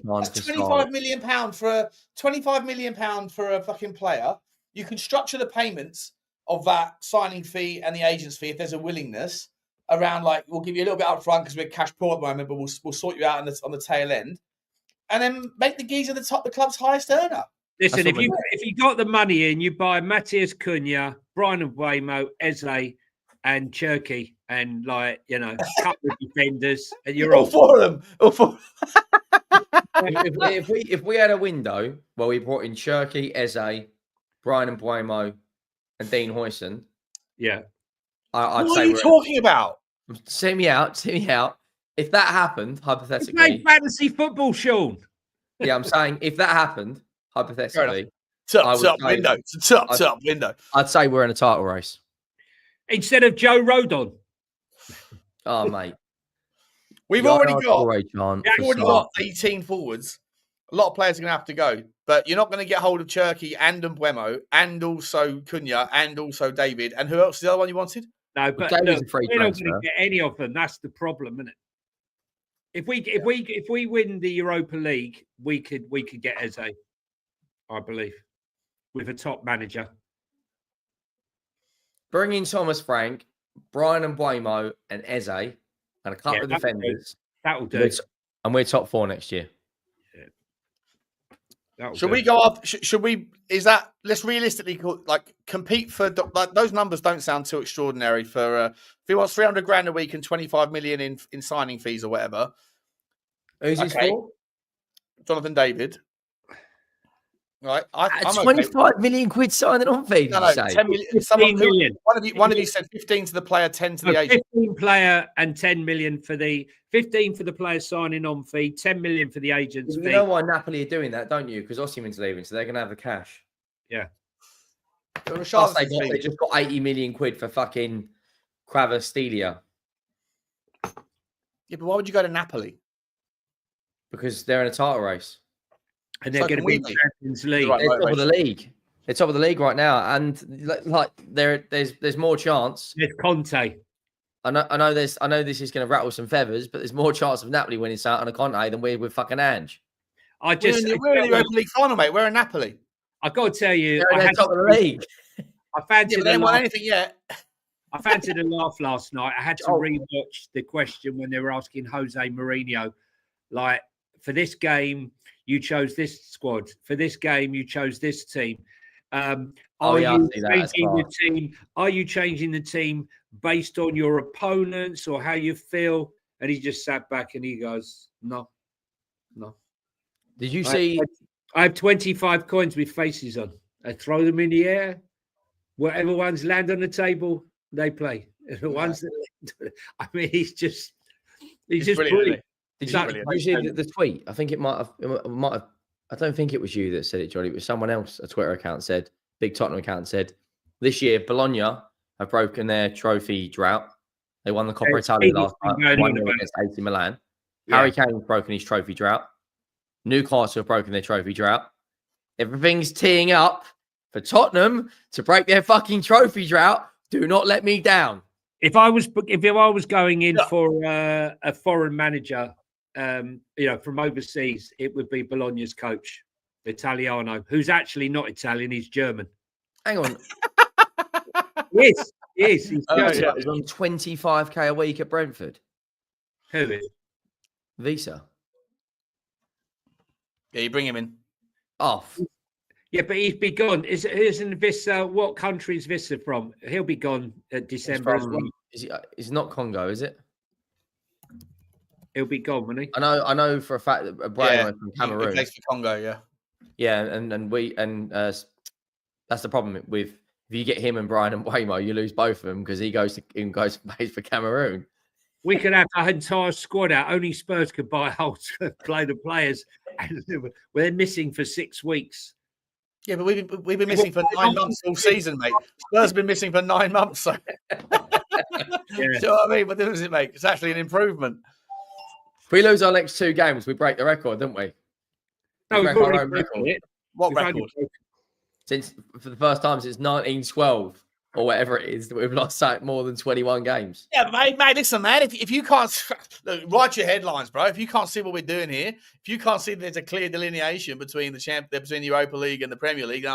That's £25 million for £25 million for a fucking player. You can structure the payments of that signing fee and the agent's fee if there's a willingness around. Like, we'll give you a little bit up front because we're cash poor at the moment, but we'll sort you out on the tail end, and then make the geezer the club's highest earner. Listen, if you got the money in, you buy Matthias Cunha, Brian Mbeumo, Eze, and Cherky, and a couple of defenders, and you're all for them. If we had a window where we brought in Cherky, Eze, Brian Mbeumo, and Dean Huijsen, yeah, I'd what say are you talking about? See me out. If that happened, hypothetically, it's fantasy football, Sean. Yeah, I'm saying if that happened, hypothetically, top window. It's a top window. I'd say we're in a title race instead of Joe Rodon. Oh, mate, we've already got 18 forwards. A lot of players are going to have to go, but you're not going to get hold of Cherky and Mbeumo and also Cunha and also David. And who else is the other one you wanted? No, but we're not going to get any of them. That's the problem, isn't it? If we win the Europa League, we could get Eze, I believe, with a top manager. Bring in Thomas Frank, Brian Mbeumo, and Eze, and a couple of defenders. That'll do. And we're top 4 next year. Should we go off? Should we? Is that? Let's realistically compete for. Those numbers don't sound too extraordinary for. If he wants 300 grand a week and 25 million in signing fees or whatever. Who's his for? Jonathan David. Right, I'm 25 million quid signing on fee. No, 10 million. One of you said 15 to the player, 10 to the agent. 15 player and 10 million for the 15 for the player signing on fee, 10 million for the agent's fee. You know why Napoli are doing that, don't you? Because Osimhen's leaving, so they're going to have the cash. Yeah. They just got 80 million quid for fucking Kvaratskhelia. Yeah, but why would you go to Napoli? Because they're in a title race. And they're going to be Champions League. They're top of the league. They're top of the league right now, and there's more chance. There's Conte. I know this is going to rattle some feathers, but there's more chance of Napoli winning out on a Conte than we're with fucking Ange. We're in the Europa League final, mate. We're in Napoli. I got to tell you, they're top of the league. I fancied. They haven't won anything yet. I fancied a laugh last night. I had to rewatch the question when they were asking Jose Mourinho, like, for this game, you chose this squad. For this game, you chose this team. Are you changing the team based on your opponents or how you feel? And he just sat back and he goes, no. Did you see? I have 25 coins with faces on. I throw them in the air. Whatever ones land on the table, they play. The ones that, I mean, he's just brilliant. Did you see the tweet? I think it might have. I don't think it was you that said it, Johnny. It was someone else. A Twitter account said, big Tottenham account said, this year Bologna have broken their trophy drought. They won the Coppa Italia last night, 1-0 against AC Milan. Yeah. Harry Kane's broken his trophy drought. Newcastle have broken their trophy drought. Everything's teeing up for Tottenham to break their fucking trophy drought. Do not let me down. If I was going in for a foreign manager, from overseas, it would be Bologna's coach, Italiano, who's actually not Italian, he's German. Hang on. Yes. He's he's on 25k a week at Brentford. Who is? Visa. Yeah, you bring him in. Off. Yeah, but he'd be gone. Isn't Visa? What country is Visa from? He'll be gone at December as well. It's not Congo, is it? He'll be gone, won't he? I know for a fact that Brian from Cameroon. He plays for Congo, yeah. Yeah, and that's the problem with if you get him and Brian and Mbeumo, you lose both of them because he goes plays for Cameroon. We could have our entire squad out. Only Spurs could buy whole play the players. We're missing for 6 weeks. Yeah, but we've been missing for 9 months all season, mate. Spurs have been missing for 9 months. So. You know what I mean? What difference does it make? It's actually an improvement. If we lose our next 2 games, we break the record, don't we? No, we we've break our already own record. it. What We've record? For the first time since 1912 or whatever it is, that we've lost more than 21 games. Yeah, mate, listen, man. If you can't look, write your headlines, bro. If you can't see what we're doing here, if you can't see that there's a clear delineation between between the Europa League and the Premier League,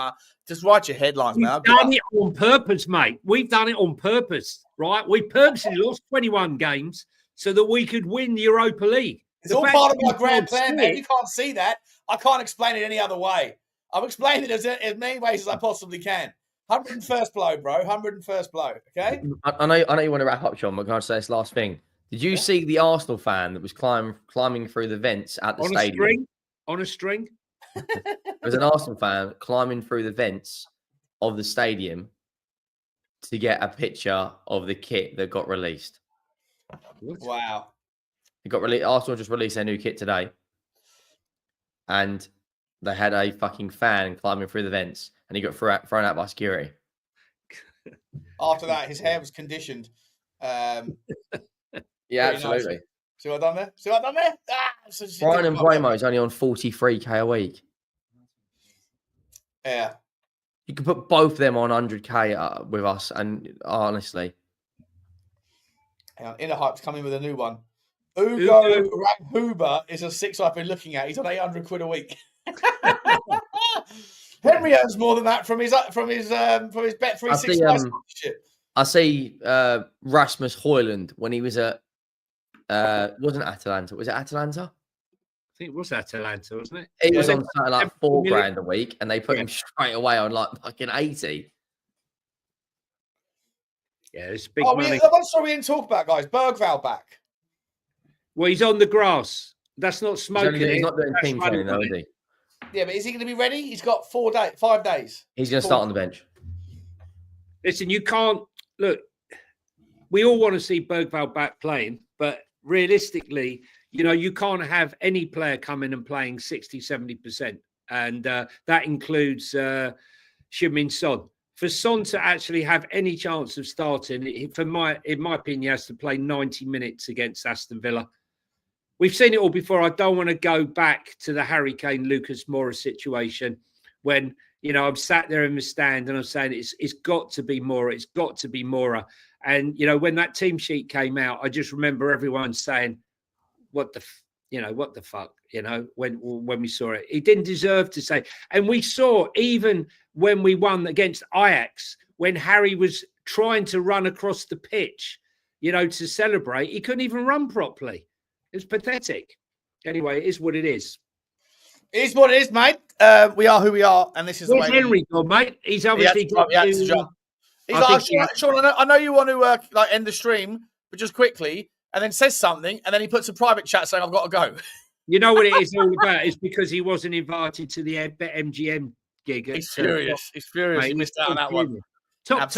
just write your headlines, We've man. done it on purpose, mate. We've done it on purpose, right? We purposely lost 21 games so that we could win the Europa League. It's all part of my grand plan, man. If you can't see that, I can't explain it any other way. I've explained it as many ways as I possibly can. 101st blow, bro. 101st blow. Okay. I know you want to wrap up, Sean, but can I say this last thing? Did you see the Arsenal fan that was climbing through the vents at the stadium? On a string? There was an Arsenal fan climbing through the vents of the stadium to get a picture of the kit that got released. Wow. It got released. Arsenal just released their new kit today. And they had a fucking fan climbing through the vents, and he got thrown out by security. After that, his hair was conditioned. Yeah, absolutely. Nice. See what I've done there? Brian Mbeumo is only on 43k a week. Yeah. You can put both of them on 100k with us, and honestly. Inner Hype's coming with a new one. Ugo Ranghuber is a 6 I've been looking at. He's on 800 quid a week. Henry earns more than that from his bet 365 shit. I see Rasmus Højlund when he was at wasn't Atalanta. Was it Atalanta? I think it was Atalanta, wasn't it? He was on something like $4,000 a week, and they put him straight away on like fucking 80. Yeah, it's big money. One story we didn't talk about, guys. Berghvall back. Well, he's on the grass. That's not smoking. He's not doing team training, though, is he? Yeah, but is he going to be ready? He's got 5 days. He's going to start on the bench. Listen, you can't look. We all want to see Berghvall back playing, but realistically, you can't have any player come in and playing 60, 70%. And that includes Heung Min Son. For Son to actually have any chance of starting, in my opinion, he has to play 90 minutes against Aston Villa. We've seen it all before. I don't want to go back to the Harry Kane, Lucas Moura situation when, I'm sat there in the stand and I'm saying it's got to be Moura. It's got to be Moura. And, when that team sheet came out, I just remember everyone saying, what the fuck, when we saw it. He didn't deserve to say. And we saw even when we won against Ajax, when Harry was trying to run across the pitch, to celebrate, he couldn't even run properly. It's pathetic. Anyway, it is what it is. It is what it is, mate. We are who we are, and this is Where's the way. Henry gone, mate? He's obviously got to jump. He's like, Sean, I know you want to end the stream, but just quickly, and then says something, and then he puts a private chat saying, I've got to go. You know what it is all about? It's because he wasn't invited to the MGM gig. He's furious. He's furious. He missed out on that one. Top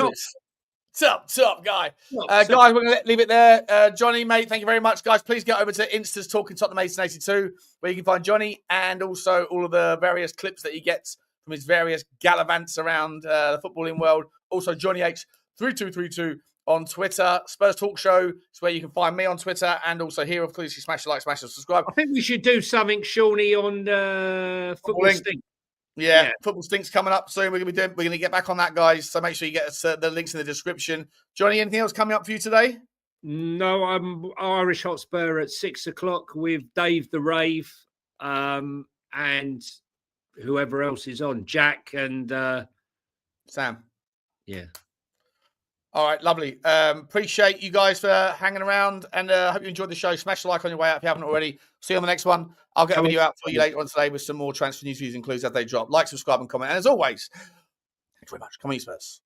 guy. Guys, we're going to leave it there. Johnny, mate, thank you very much. Guys, please get over to Insta's Talking Tottenham 1882, where you can find Johnny and also all of the various clips that he gets from his various gallivants around the footballing world. Also, Johnny H3232 on Twitter. Spurs Talk Show is where you can find me on Twitter, and also here, of course, you smash the like, smash the subscribe. I think we should do something, Shawnee, on Football Stink. Yeah, Football Stink's coming up soon. We're going to get back on that, guys. So make sure you get us the links in the description. Johnny, anything else coming up for you today? No, I'm Irish Hotspur at 6:00 with Dave the Rave, and whoever else is on, Jack and Sam. Yeah. All right, lovely. Appreciate you guys for hanging around, and hope you enjoyed the show. Smash the like on your way out if you haven't already. See you on the next one. I'll get a video out for you later on today with some more transfer news, views, and clues as they drop. Like, subscribe, and comment. And as always, thanks very much. Come on, you Spurs.